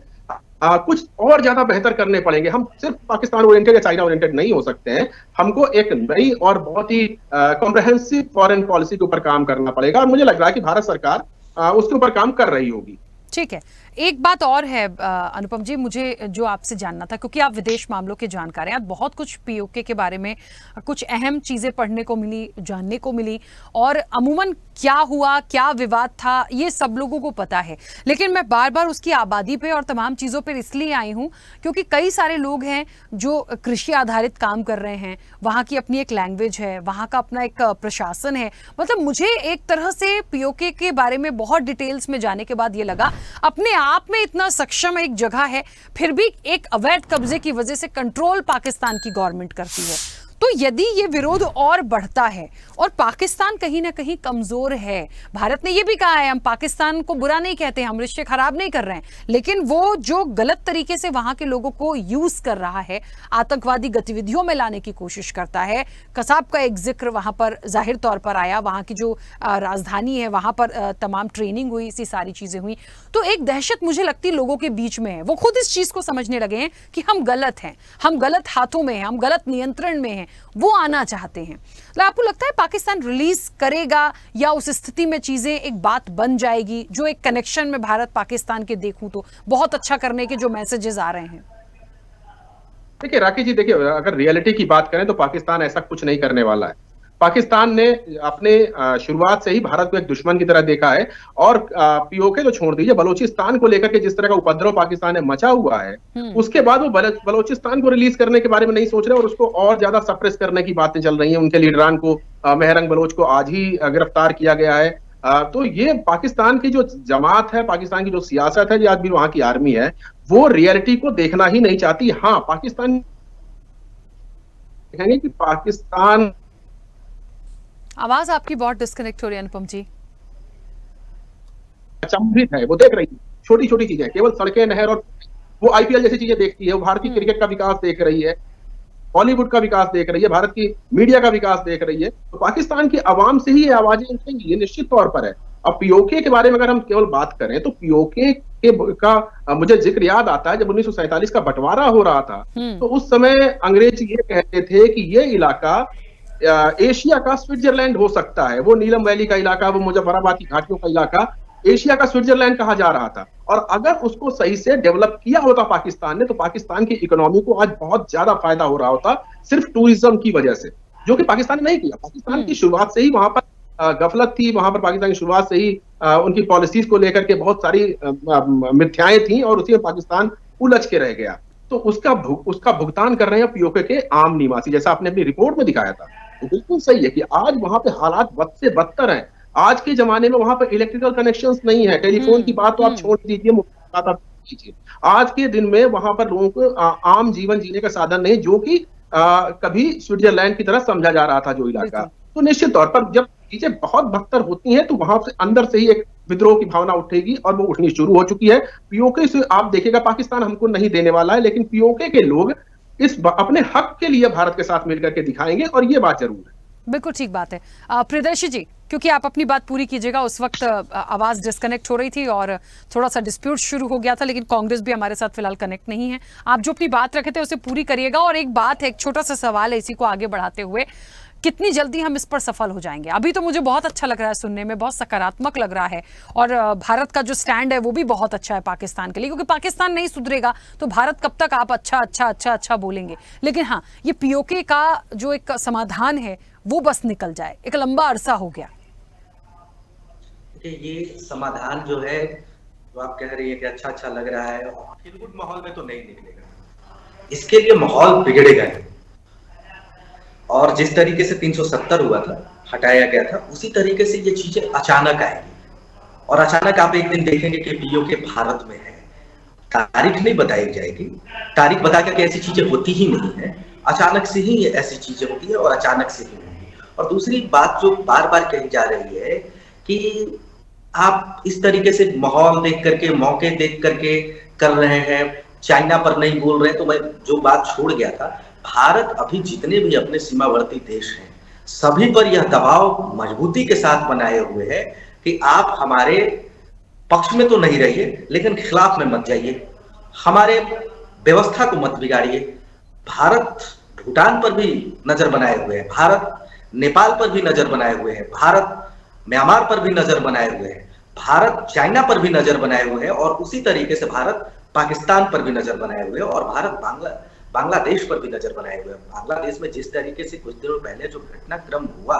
कुछ और ज्यादा बेहतर करने पड़ेंगे। हम सिर्फ पाकिस्तान ओरिएंटेड या चाइना ओरिएंटेड नहीं हो सकते हैं, हमको एक नई और बहुत ही कॉम्प्रहेंसिव फॉरेन पॉलिसी के ऊपर काम करना पड़ेगा और मुझे लग रहा है कि भारत सरकार उसके ऊपर काम कर रही होगी। ठीक है, एक बात और है अनुपम जी, मुझे जो आपसे जानना था, क्योंकि आप विदेश मामलों के जानकार हैं, आज बहुत कुछ पीओके के बारे में कुछ अहम चीजें पढ़ने को मिली, जानने को मिली, और अमूमन क्या हुआ, क्या विवाद था, ये सब लोगों को पता है। लेकिन मैं बार बार उसकी आबादी पे और तमाम चीज़ों पर इसलिए आई हूँ क्योंकि कई सारे लोग हैं जो कृषि आधारित काम कर रहे हैं, वहाँ की अपनी एक लैंग्वेज है, वहाँ का अपना एक प्रशासन है। मतलब मुझे एक तरह से पीओके के बारे में बहुत डिटेल्स में जाने के बाद ये लगा अपने आप में इतना सक्षम एक जगह है, फिर भी एक अवैध कब्जे की वजह से कंट्रोल पाकिस्तान की गवर्नमेंट करती है। तो यदि ये विरोध और बढ़ता है और पाकिस्तान कहीं ना कहीं कमजोर है, भारत ने ये भी कहा है हम पाकिस्तान को बुरा नहीं कहते, हम रिश्ते खराब नहीं कर रहे हैं, लेकिन वो जो गलत तरीके से वहां के लोगों को यूज कर रहा है, आतंकवादी गतिविधियों में लाने की कोशिश करता है। कसाब का एक जिक्र वहां पर जाहिर तौर पर आया, वहां की जो राजधानी है वहां पर तमाम ट्रेनिंग हुई, इसी सारी चीजें हुई। तो एक दहशत मुझे लगती लोगों के बीच में है, वो खुद इस चीज को समझने लगे हैं कि हम गलत हैं, हम गलत हाथों में हैं, हम गलत नियंत्रण में हैं, वो आना चाहते हैं। तो आपको लगता है पाकिस्तान रिलीज करेगा या उस स्थिति में चीजें एक बात बन जाएगी? जो एक कनेक्शन में भारत पाकिस्तान के देखूं तो बहुत अच्छा करने के जो मैसेजेस आ रहे हैं। देखिए राकेश जी, देखिए अगर रियलिटी की बात करें तो पाकिस्तान ऐसा कुछ नहीं करने वाला है। पाकिस्तान ने अपने शुरुआत से ही भारत को एक दुश्मन की तरह देखा है और पीओके तो छोड़ दीजिए, बलूचिस्तान को लेकर के जिस तरह का उपद्रव पाकिस्तान में मचा हुआ है, उसके बाद वो बलूचिस्तान को रिलीज करने के बारे में नहीं सोच रहे और उसको और ज्यादा सप्रेस करने की बातें चल रही हैं। उनके लीडरान को, मेहरंग बलोच को आज ही गिरफ्तार किया गया है। तो ये पाकिस्तान की जो जमात है, पाकिस्तान की जो सियासत है, जो आज भी वहां की आर्मी है, वो रियलिटी को देखना ही नहीं चाहती। हाँ, पाकिस्तान कहेंगे कि पाकिस्तान, आवाज आपकी बहुत डिस्कनेक्ट हो रही है अनुपम जी। अचंभित है, वो देख रही है छोटी छोटी चीजें, केवल सड़कें, नहर, और वो आईपीएल जैसी चीजें देखती है, वो भारतीय क्रिकेट का विकास देख रही है, बॉलीवुड का विकास देख रही है, भारत की मीडिया का विकास देख रही है। तो पाकिस्तान की आवाम से ही ये आवाजें उठेंगी, ये निश्चित तौर पर है। अब पीओके के बारे में अगर हम केवल बात करें तो पीओके का मुझे जिक्र याद आता है जब 1947 का बंटवारा हो रहा था, तो उस समय अंग्रेज ये कहते थे कि ये इलाका एशिया का स्विट्जरलैंड हो सकता है। वो नीलम वैली का इलाका, वो मुजफ्फराबाद की घाटियों का इलाका एशिया का स्विट्जरलैंड कहा जा रहा था। और अगर उसको सही से डेवलप किया होता पाकिस्तान ने, तो पाकिस्तान की इकोनॉमी को आज बहुत ज्यादा फायदा हो रहा होता, सिर्फ टूरिज्म की वजह से, जो कि पाकिस्तान ने नहीं किया। पाकिस्तान की शुरुआत से ही वहां पर गफलत थी, वहां पर पाकिस्तान की शुरुआत से ही उनकी पॉलिसीज को लेकर के बहुत सारी मिथ्याएं थी और उसी में पाकिस्तान उलझ के रह गया। तो उसका भुगतान कर रहे हैं पीओके के आम निवासी, जैसा आपने अपनी रिपोर्ट में दिखाया था। तो बिल्कुल सही है कि आज वहां पे हालात बद से बदतर हैं। आज के जमाने में वहां पर इलेक्ट्रिकल कनेक्शंस नहीं है, टेलीफोन की बात तो आप छोड़ दीजिए, बात आप कीजिए। आज के दिन में वहां पर लोगों को आम जीवन जीने का साधन नहीं, जो कि कभी स्विट्जरलैंड की तरह समझा जा रहा था जो इलाका। तो निश्चित तौर पर जब चीजें बहुत बदतर होती हैं तो वहां से अंदर से ही एक विद्रोह की भावना उठेगी और वो उठनी शुरू हो चुकी है। पीओके से आप देखिएगा पाकिस्तान हमको नहीं देने वाला है, लेकिन पीओके के लोग अपने हक के लिए भारत के साथ मिलकर के दिखाएंगे, और ये बात जरूर है। बिल्कुल ठीक बात है। प्रियदर्शी जी, क्योंकि आप अपनी बात पूरी कीजिएगा, उस वक्त आवाज डिस्कनेक्ट हो रही थी और थोड़ा सा डिस्प्यूट शुरू हो गया था, लेकिन कांग्रेस भी हमारे साथ फिलहाल कनेक्ट नहीं है। आप जो अपनी बात रखे थे उसे पूरी करिएगा। और एक बात है, एक छोटा सा सवाल है इसी को आगे बढ़ाते हुए, कितनी जल्दी हम इस पर सफल हो जाएंगे? अभी तो मुझे बहुत अच्छा लग रहा है सुनने में, बहुत सकारात्मक लग रहा है, और भारत का जो स्टैंड है वो भी बहुत अच्छा है पाकिस्तान के लिए, क्योंकि पाकिस्तान नहीं सुधरेगा तो भारत कब तक आप अच्छा अच्छा अच्छा अच्छा बोलेंगे। लेकिन हाँ, ये पीओके का जो एक समाधान है वो बस निकल जाए, एक लंबा अरसा हो गया। ये समाधान जो है, जो आप कह रही है कि अच्छा अच्छा लग रहा है, फील गुड माहौल में तो नहीं निकलेगा, इसके लिए माहौल बिगड़ेगा। और जिस तरीके से 370 हुआ था, हटाया गया था, उसी तरीके से ये चीजें अचानक आएगी और अचानक आप एक दिन देखेंगे कि पीओके भारत में है। तारीख नहीं बताई जाएगी, तारीख बता करके ऐसी चीजें होती ही नहीं है, अचानक से ही ऐसी चीजें होती है और अचानक से ही होंगी। और दूसरी बात जो बार बार कही जा रही है कि आप इस तरीके से माहौल देख करके, मौके देख करके कर रहे हैं, चाइना पर नहीं बोल रहे, तो मैं जो बात छोड़ गया था, भारत अभी जितने भी अपने सीमावर्ती देश हैं सभी पर यह दबाव मजबूती के साथ बनाए हुए है कि आप हमारे पक्ष में तो नहीं रहिए लेकिन खिलाफ में मत जाइए, हमारे व्यवस्था को मत बिगाड़िए। भारत भूटान पर भी नजर बनाए हुए है, भारत नेपाल पर भी नजर बनाए हुए है, भारत म्यांमार पर भी नजर बनाए हुए है, भारत चाइना पर भी नजर बनाए हुए है और उसी तरीके से भारत पाकिस्तान पर भी नजर बनाए हुए है और भारत बांग्लादेश पर भी नजर बनाए हुए हैं। बांग्लादेश में जिस तरीके से कुछ दिनों पहले जो घटनाक्रम हुआ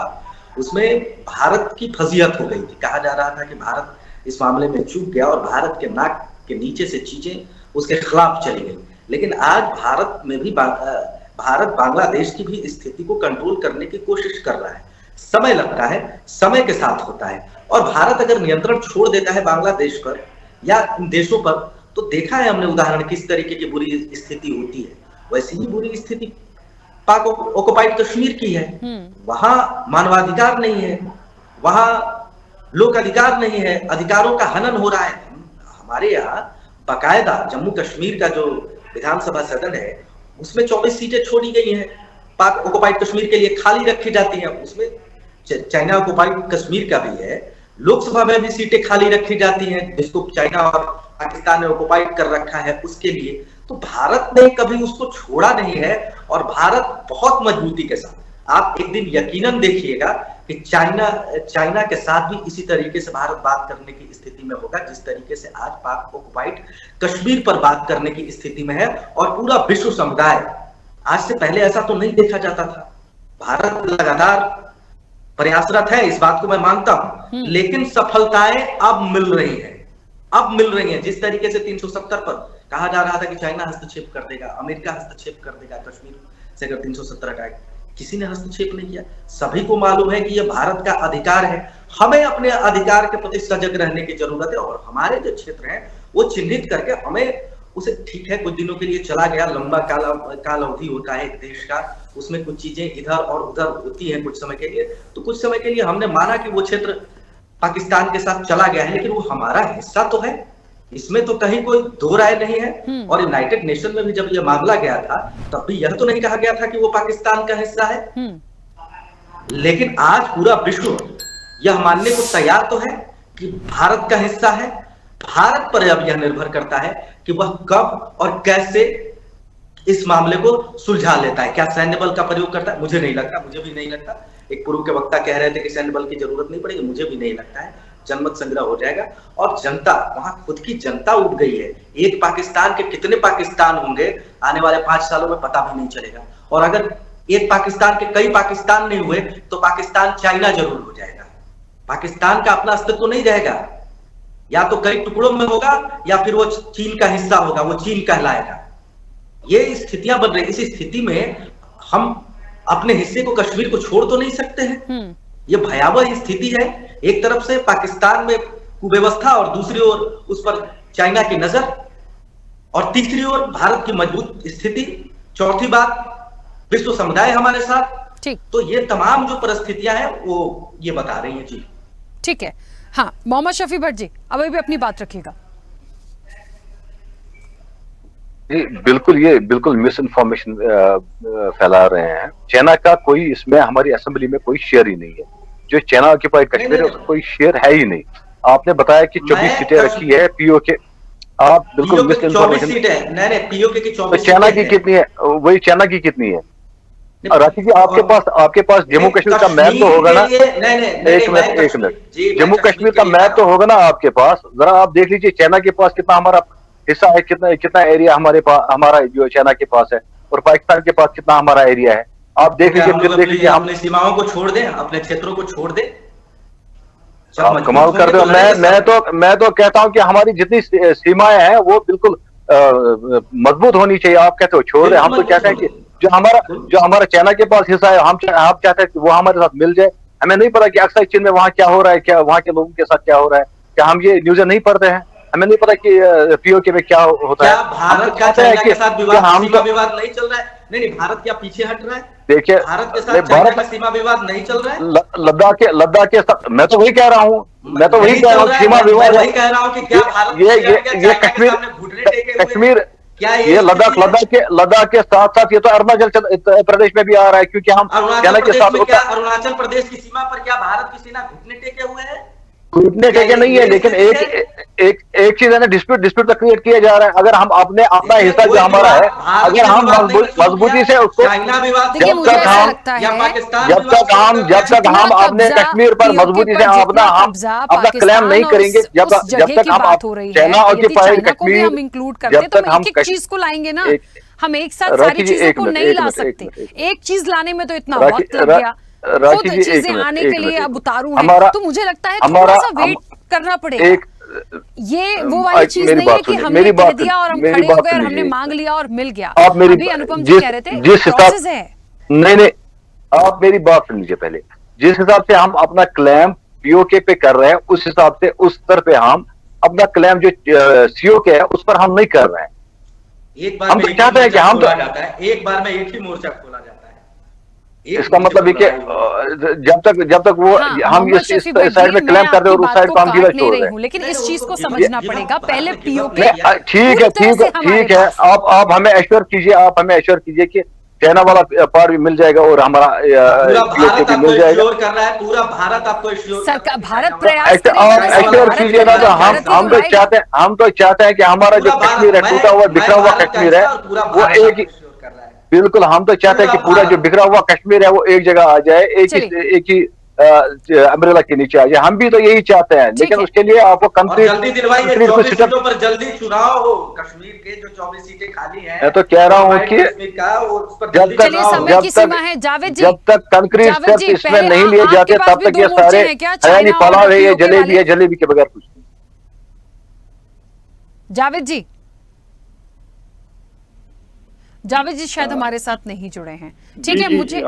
उसमें भारत की फजीहत हो गई थी, कहा जा रहा था कि भारत इस मामले में चूक गया और भारत के नाक के नीचे से चीजें उसके खिलाफ चली गई। लेकिन आज भारत में भी भारत बांग्लादेश की भी स्थिति को कंट्रोल करने की कोशिश कर रहा है। समय लगता है, समय के साथ होता है और भारत अगर नियंत्रण छोड़ देता है बांग्लादेश पर या इन देशों पर, तो देखा है हमने उदाहरण किस तरीके की बुरी स्थिति होती है। वैसी ही बुरी स्थिति पाक ऑक्युपाइड कश्मीर की है। वहां मानवाधिकार नहीं है, वहां लोक अधिकार नहीं है, अधिकारों का हनन हो रहा है। हमारे यहाँ बाकायदा जम्मू कश्मीर का जो विधानसभा सदन है उसमें 24 सीटें छोड़ी गई हैं, पाक ऑक्युपाइड कश्मीर के लिए खाली रखी जाती हैं। उसमें चाइना ऑक्युपाइड कश्मीर का भी है, लोकसभा में भी सीटें खाली रखी जाती हैं जिसको चाइना और पाकिस्तान ने ऑक्युपाइड कर रखा है उसके लिए। तो भारत ने कभी उसको छोड़ा नहीं है और भारत बहुत मजबूती के साथ, आप एक दिन यकीनन देखिएगा कि चाइना के साथ भी इसी तरीके से भारत बात करने की स्थिति में होगा जिस तरीके से आज पाक ऑक्युपाइड कश्मीर पर बात करने की स्थिति में है। और पूरा विश्व समुदाय, आज से पहले ऐसा तो नहीं देखा जाता था। भारत लगातार प्रयासरत है, इस बात को मैं मानता हूं, लेकिन सफलताएं अब मिल रही हैं। जिस तरीके से 370 पर कहा जा रहा था कि चाइना हस्तक्षेप कर देगा, अमेरिका हस्तक्षेप कर देगा कश्मीर से अगर 370 हटाए, किसी ने हस्तक्षेप नहीं किया। सभी को मालूम है कि यह भारत का अधिकार है, हमें अपने अधिकार के प्रति सजग रहने की जरूरत है और हमारे जो क्षेत्र हैं वो चिन्हित करके हमें उसे, ठीक है कुछ दिनों के लिए चला गया, लंबा काल अवधि होता है एक देश का, उसमें कुछ चीजें इधर और उधर होती हैं कुछ समय के लिए, तो कुछ समय के लिए हमने माना कि वो क्षेत्र पाकिस्तान के साथ चला गया है, लेकिन वो हमारा हिस्सा तो है, इसमें तो कहीं कोई दो राय नहीं है। और यूनाइटेड नेशन में भी जब यह मामला गया था तब भी यह तो नहीं कहा गया था कि वो पाकिस्तान का हिस्सा है। लेकिन आज पूरा विश्व यह मानने को तैयार तो है कि भारत का हिस्सा है। भारत पर अब यह निर्भर करता है कि वह कब और कैसे इस मामले को सुलझा लेता है। क्या सैन्य बल का प्रयोग करता है? मुझे नहीं लगता, मुझे भी नहीं लगता। एक पूर्व के वक्ता कह रहे थे कि सैन्य बल की जरूरत नहीं पड़ेगी, मुझे भी नहीं लगता है। जनमत संग्रह हो जाएगा और जनता, वहां खुद की जनता उठ गई है। एक पाकिस्तान के कितने पाकिस्तान होंगे आने वाले 5 सालों में पता भी नहीं चलेगा। और अगर एक पाकिस्तान के कई पाकिस्तान नहीं हुए तो पाकिस्तान चाइना जरूर हो जाएगा। पाकिस्तान का अपना अस्तित्व नहीं रहेगा, या तो कई टुकड़ों में होगा या फिर वो चीन का हिस्सा होगा, वो चीन कहलाएगा। ये स्थितियां बन रही। इस स्थिति में हम अपने हिस्से को, कश्मीर को छोड़ तो नहीं सकते हैं। ये भयावह स्थिति है। एक तरफ से पाकिस्तान में कुव्यवस्था और दूसरी ओर उस पर चाइना की नजर और तीसरी ओर भारत की मजबूत स्थिति, चौथी बात विश्व समुदाय हमारे साथ। तो ये तमाम जो परिस्थितियां हैं वो ये बता रही हैं। जी ठीक है। हाँ, मोहम्मद शफी भट्ट जी अभी भी अपनी बात रखिएगा। ये बिल्कुल मिस इन्फॉर्मेशन फैला रहे हैं। चाइना का कोई इसमें हमारी असेंबली में कोई शेयर ही नहीं है। जो चाइना ऑक्युपाइड कश्मीर है उसका कोई शेयर है ही नहीं। आपने बताया कि 24 सीटें रखी है पीओके, आप बिल्कुल मिस इन्फॉर्मेशन। पीओके की 24 चाइना की कितनी है? वही चाइना की कितनी है? राखी जी आपके पास जम्मू कश्मीर का मैप तो होगा ना? एक मिनट, जम्मू कश्मीर का मैप तो होगा ना आपके पास? जरा आप देख लीजिए चाइना के पास कितना हमारा हिस्सा है, कितना एरिया हमारा जो चाइना के पास है, और पाकिस्तान के पास कितना हमारा एरिया है। आप देख लीजिए, फिर देख लीजिए। हम अपनी सीमाओं को छोड़ दें, अपने क्षेत्रों को छोड़ दें, कमाल कर दो। मैं तो कहता हूं कि हमारी जितनी सीमाएं हैं वो बिल्कुल मजबूत होनी चाहिए। आप कहते हो छोड़ दें, हम तो कहते हैं कि जो हमारा चाइना के पास हिस्सा है, हम चाहते हैं कि वो हमारे साथ मिल जाए, हमें नहीं पता कि अक्सर चीन में वहाँ क्या हो रहा है, क्या वहाँ के लोगों के साथ क्या हो रहा है, क्या हम ये न्यूज़ नहीं पढ़ते हैं? हमें नहीं पता कि पीओके में क्या होता है। क्या भारत का चाइना के साथ विवाद नहीं चल रहा है? नहीं, भारत क्या पीछे हट रहा है? देखिए, भारत के साथ चाइना का सीमा विवाद नहीं चल रहा है? लद्दाख के साथ मैं तो वही कह रहा हूँ, सीमा विवाद वही कह रहा हूँ कि क्या भारत ये कश्मीर, ये लद्दाख के साथ साथ ये तो अरुणाचल प्रदेश में भी आ रहा है, क्योंकि हम चाइना के साथ अरुणाचल प्रदेश की सीमा पर क्या भारत की सेना घुटने टेके हुए है? घुटने टेके नहीं है, लेकिन एक चीज है ना, डिस्प्यूट तो क्रिएट किया जा रहा है। अगर हम अपना हिस्सा जो हमारा है, अगर हम मजबूती से उसको, जब तक हम अपने कश्मीर पर मजबूती से अपना क्लेम नहीं करेंगे, जब तक हम चाइना ऑक्यूपाइड कश्मीर, जब तक हम चीज को लाएंगे ना, हम एक साथ सारी चीजों को नहीं ला सकते। एक चीज लाने में तो इतना वक्त लग गया, खुद चीजें आने के लिए अब उतारू है, तो मुझे लगता है थोड़ा सा वेट करना पड़ेगा। ये वो वाली चीज नहीं है कि हमने कह दिया और हम खड़े हो गए और हमने मांग लिया और मिल गया। अभी अनुपम जी कह रहे थे प्रोसेस है। नहीं, आप मेरी बात सुन लीजिए पहले। जिस हिसाब से हम अपना क्लेम पीओके पे कर रहे हैं, उस हिसाब से उस स्तर पे हम अपना क्लेम जो सीओके है उस पर हम नहीं कर रहे हैं। एक बार हम तो चाहते हैं कि हम तो एक बार में एक ही मोर्चा खोला जाता है। इसका मतलब है कि जब तक वो हम इस साइड में क्लेम कर रहे हैं और उस साइड को हम डिवाइड हो रहे हैं। लेकिन इस चीज को समझना पड़ेगा पहले पीओके। ठीक है, आप हमें एश्योर कीजिए कि चाइना वाला पार्ट भी मिल जाएगा और हमारा पीओके भी मिल जाएगा। पूरा भारत आपको सरकार, भारत प्रयास एश्योर कीजिए ना। तो हम तो चाहते हैं कि हमारा जो कश्मीर है, टूटा हुआ बिखरा हुआ कश्मीर है, वो एक, बिल्कुल हम तो चाहते हैं कि पूरा जो बिखरा हुआ कश्मीर है वो एक जगह आ जाए, एक ही अम्ब्रेला के नीचे आ जाए। हम भी तो यही चाहते हैं, लेकिन उसके लिए आपको जल्दी चुनाव हो। कश्मीर के जो 24 सीटें खाली हैं, मैं तो कह रहा हूँ कि जब तक कंक्रीट स्टेप्स इसमें नहीं लिए जाते, तब तक ये सारे हयानी पलाव है, ये जलेबी के बगैर कुछ नहीं। जावेद जी शायद हमारे साथ नहीं जुड़े हैं। ठीक है, मुझे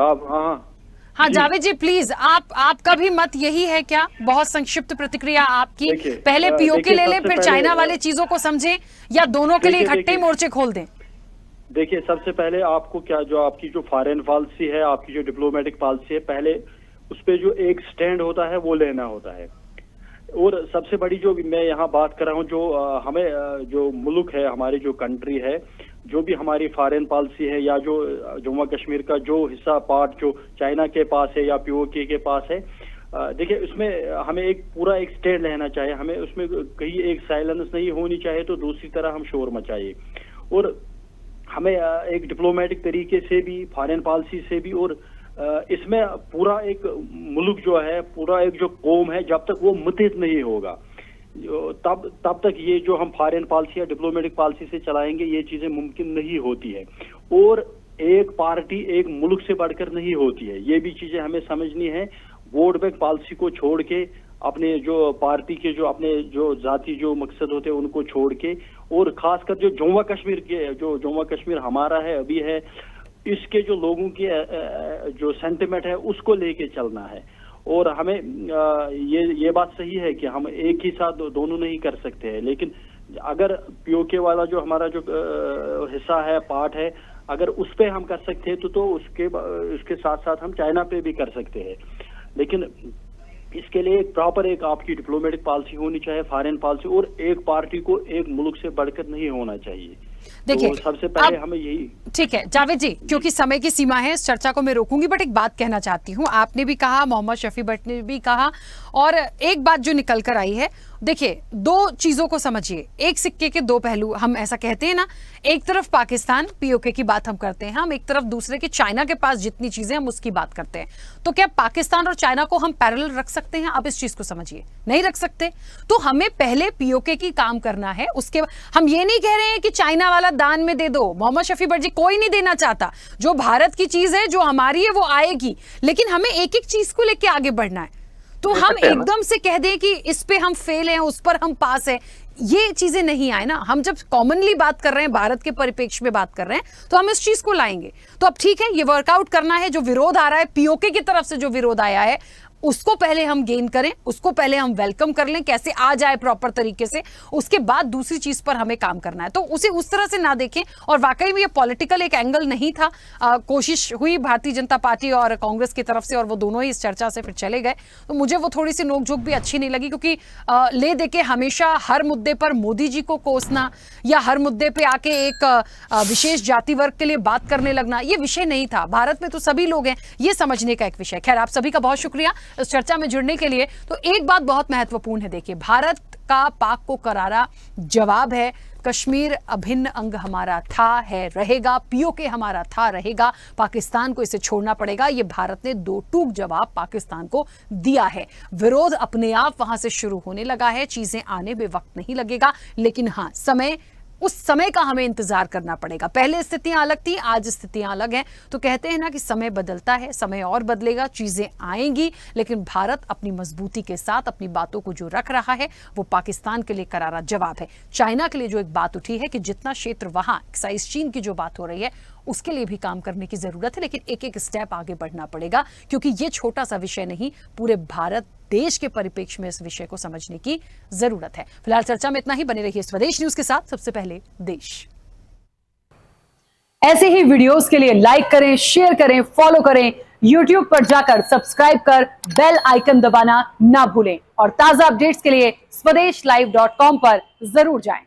हाँ जावेद जी प्लीज, आपका भी मत यही है क्या? बहुत संक्षिप्त प्रतिक्रिया आपकी। पहले पीओके ले लें, फिर चाइना वाले चीजों को समझें, या दोनों के लिए इकट्ठे मोर्चे खोल दें? देखिए, सबसे पहले आपको आपकी जो फॉरेन पॉलिसी है, आपकी जो डिप्लोमेटिक पॉलिसी है, पहले उस पर जो एक स्टैंड होता है वो लेना होता है। और सबसे बड़ी जो मैं यहाँ बात कर रहा हूँ, जो हमें जो मुल्क है, हमारी जो कंट्री है, जो भी हमारी फॉरेन पॉलिसी है, या जो जम्मू कश्मीर का जो हिस्सा पार्ट जो चाइना के पास है या पीओके के पास है, देखिए उसमें हमें एक स्टैंड लेना चाहिए। हमें उसमें कहीं एक साइलेंस नहीं होनी चाहिए, तो दूसरी तरह हम शोर मचाइए। और हमें एक डिप्लोमेटिक तरीके से भी, फॉरेन पॉलिसी से भी, और इसमें पूरा एक मुल्क जो है, पूरा एक जो कौम है, जब तक वो मुत्तहिद नहीं होगा, तब तक ये जो हम फॉरेन पॉलिसी या डिप्लोमेटिक पॉलिसी से चलाएंगे, ये चीजें मुमकिन नहीं होती है। और एक पार्टी एक मुल्क से बढ़कर नहीं होती है, ये भी चीजें हमें समझनी है। वोट बैंक पॉलिसी को छोड़ के, अपने जो पार्टी के जो अपने जो जाती जो मकसद होते हैं उनको छोड़ के, और खासकर जो जम्मू कश्मीर हमारा है, अभी है, इसके जो लोगों के जो सेंटिमेंट है उसको लेके चलना है। और हमें ये बात सही है कि हम एक ही साथ दोनों नहीं कर सकते हैं, लेकिन अगर पीओके वाला जो हमारा जो हिस्सा है, पार्ट है, अगर उस पे हम कर सकते हैं तो उसके साथ साथ हम चाइना पे भी कर सकते हैं। लेकिन इसके लिए एक प्रॉपर एक आपकी डिप्लोमेटिक पॉलिसी होनी चाहिए, फॉरेन पॉलिसी, और एक पार्टी को एक मुल्क से बढ़कर नहीं होना चाहिए। देखिए, तो सबसे पहले हमें यही। ठीक है जावेद जी, क्योंकि समय की सीमा है, इस चर्चा को मैं रोकूंगी, बट एक बात कहना चाहती हूँ। आपने भी कहा, मोहम्मद शफी भट्ट ने भी कहा, और एक बात जो निकल कर आई है, देखिए दो चीजों को समझिए, एक सिक्के के दो पहलू हम ऐसा कहते हैं ना। एक तरफ पाकिस्तान पीओके की बात हम करते हैं, हम एक तरफ दूसरे के चाइना के पास जितनी चीजें हम उसकी बात करते हैं। तो क्या पाकिस्तान और चाइना को हम पैरेलल रख सकते हैं? अब इस चीज को समझिए, नहीं रख सकते। तो हमें पहले पीओके की काम करना है, उसके हम ये नहीं कह रहे हैं कि चाइना वाला दान में दे दो। मोहम्मद शफी भट्ट जी, कोई नहीं देना चाहता। जो भारत की चीज है, जो हमारी है, वो आएगी, लेकिन हमें एक एक चीज को लेके आगे बढ़ना है। तो हम एकदम से कह दें कि इस पे हम फेल हैं, उस पर हम पास हैं, ये चीजें नहीं आए ना। हम जब कॉमनली बात कर रहे हैं, भारत के परिप्रेक्ष्य में बात कर रहे हैं, तो हम इस चीज को लाएंगे। तो अब ठीक है, ये वर्कआउट करना है। जो विरोध आ रहा है, पीओके की तरफ से जो विरोध आया है, उसको पहले हम गेन करें, उसको पहले हम वेलकम कर लें, कैसे आ जाए प्रॉपर तरीके से, उसके बाद दूसरी चीज पर हमें काम करना है। तो उसे उस तरह से ना देखें। और वाकई में ये पॉलिटिकल एक एंगल नहीं था। कोशिश हुई भारतीय जनता पार्टी और कांग्रेस की तरफ से, और वो दोनों ही इस चर्चा से फिर चले गए। तो मुझे वो थोड़ी सी नोकझोंक भी अच्छी नहीं लगी, क्योंकि ले दे के हमेशा हर मुद्दे पर मोदी जी को कोसना या हर मुद्दे पे आके एक विशेष जाति वर्ग के लिए बात करने लगना, ये विषय नहीं था। भारत में तो सभी लोग हैं, ये समझने का एक विषय। खैर, आप सभी का बहुत शुक्रिया इस चर्चा में जुड़ने के लिए। तो एक बात बहुत महत्वपूर्ण है, देखिए, भारत का पाक को करारा जवाब है। कश्मीर अभिन्न अंग हमारा था, है, रहेगा। पीओके हमारा था, रहेगा। पाकिस्तान को इसे छोड़ना पड़ेगा। ये भारत ने दो टूक जवाब पाकिस्तान को दिया है। विरोध अपने आप वहां से शुरू होने लगा है। चीजें आने में वक्त नहीं लगेगा, लेकिन हाँ, उस समय का हमें इंतजार करना पड़ेगा। पहले स्थितियां अलग थी, आज स्थितियां अलग हैं। तो कहते हैं ना कि समय बदलता है, समय और बदलेगा, चीजें आएंगी, लेकिन भारत अपनी मजबूती के साथ अपनी बातों को जो रख रहा है वो पाकिस्तान के लिए करारा जवाब है। चाइना के लिए जो एक बात उठी है कि जितना क्षेत्र वहां एक्साइज चीन की जो बात हो रही है उसके लिए भी काम करने की जरूरत है, लेकिन एक एक स्टेप आगे बढ़ना पड़ेगा, क्योंकि ये छोटा सा विषय नहीं, पूरे भारत देश के परिप्रेक्ष्य में इस विषय को समझने की जरूरत है। फिलहाल चर्चा में इतना ही। बने रहिए स्वदेश न्यूज के साथ। सबसे पहले देश। ऐसे ही वीडियोस के लिए लाइक करें, शेयर करें, फॉलो करें। YouTube पर जाकर सब्सक्राइब कर बेल आइकन दबाना ना भूलें, और ताजा अपडेट्स के लिए स्वदेशलाइव.com पर जरूर जाएं।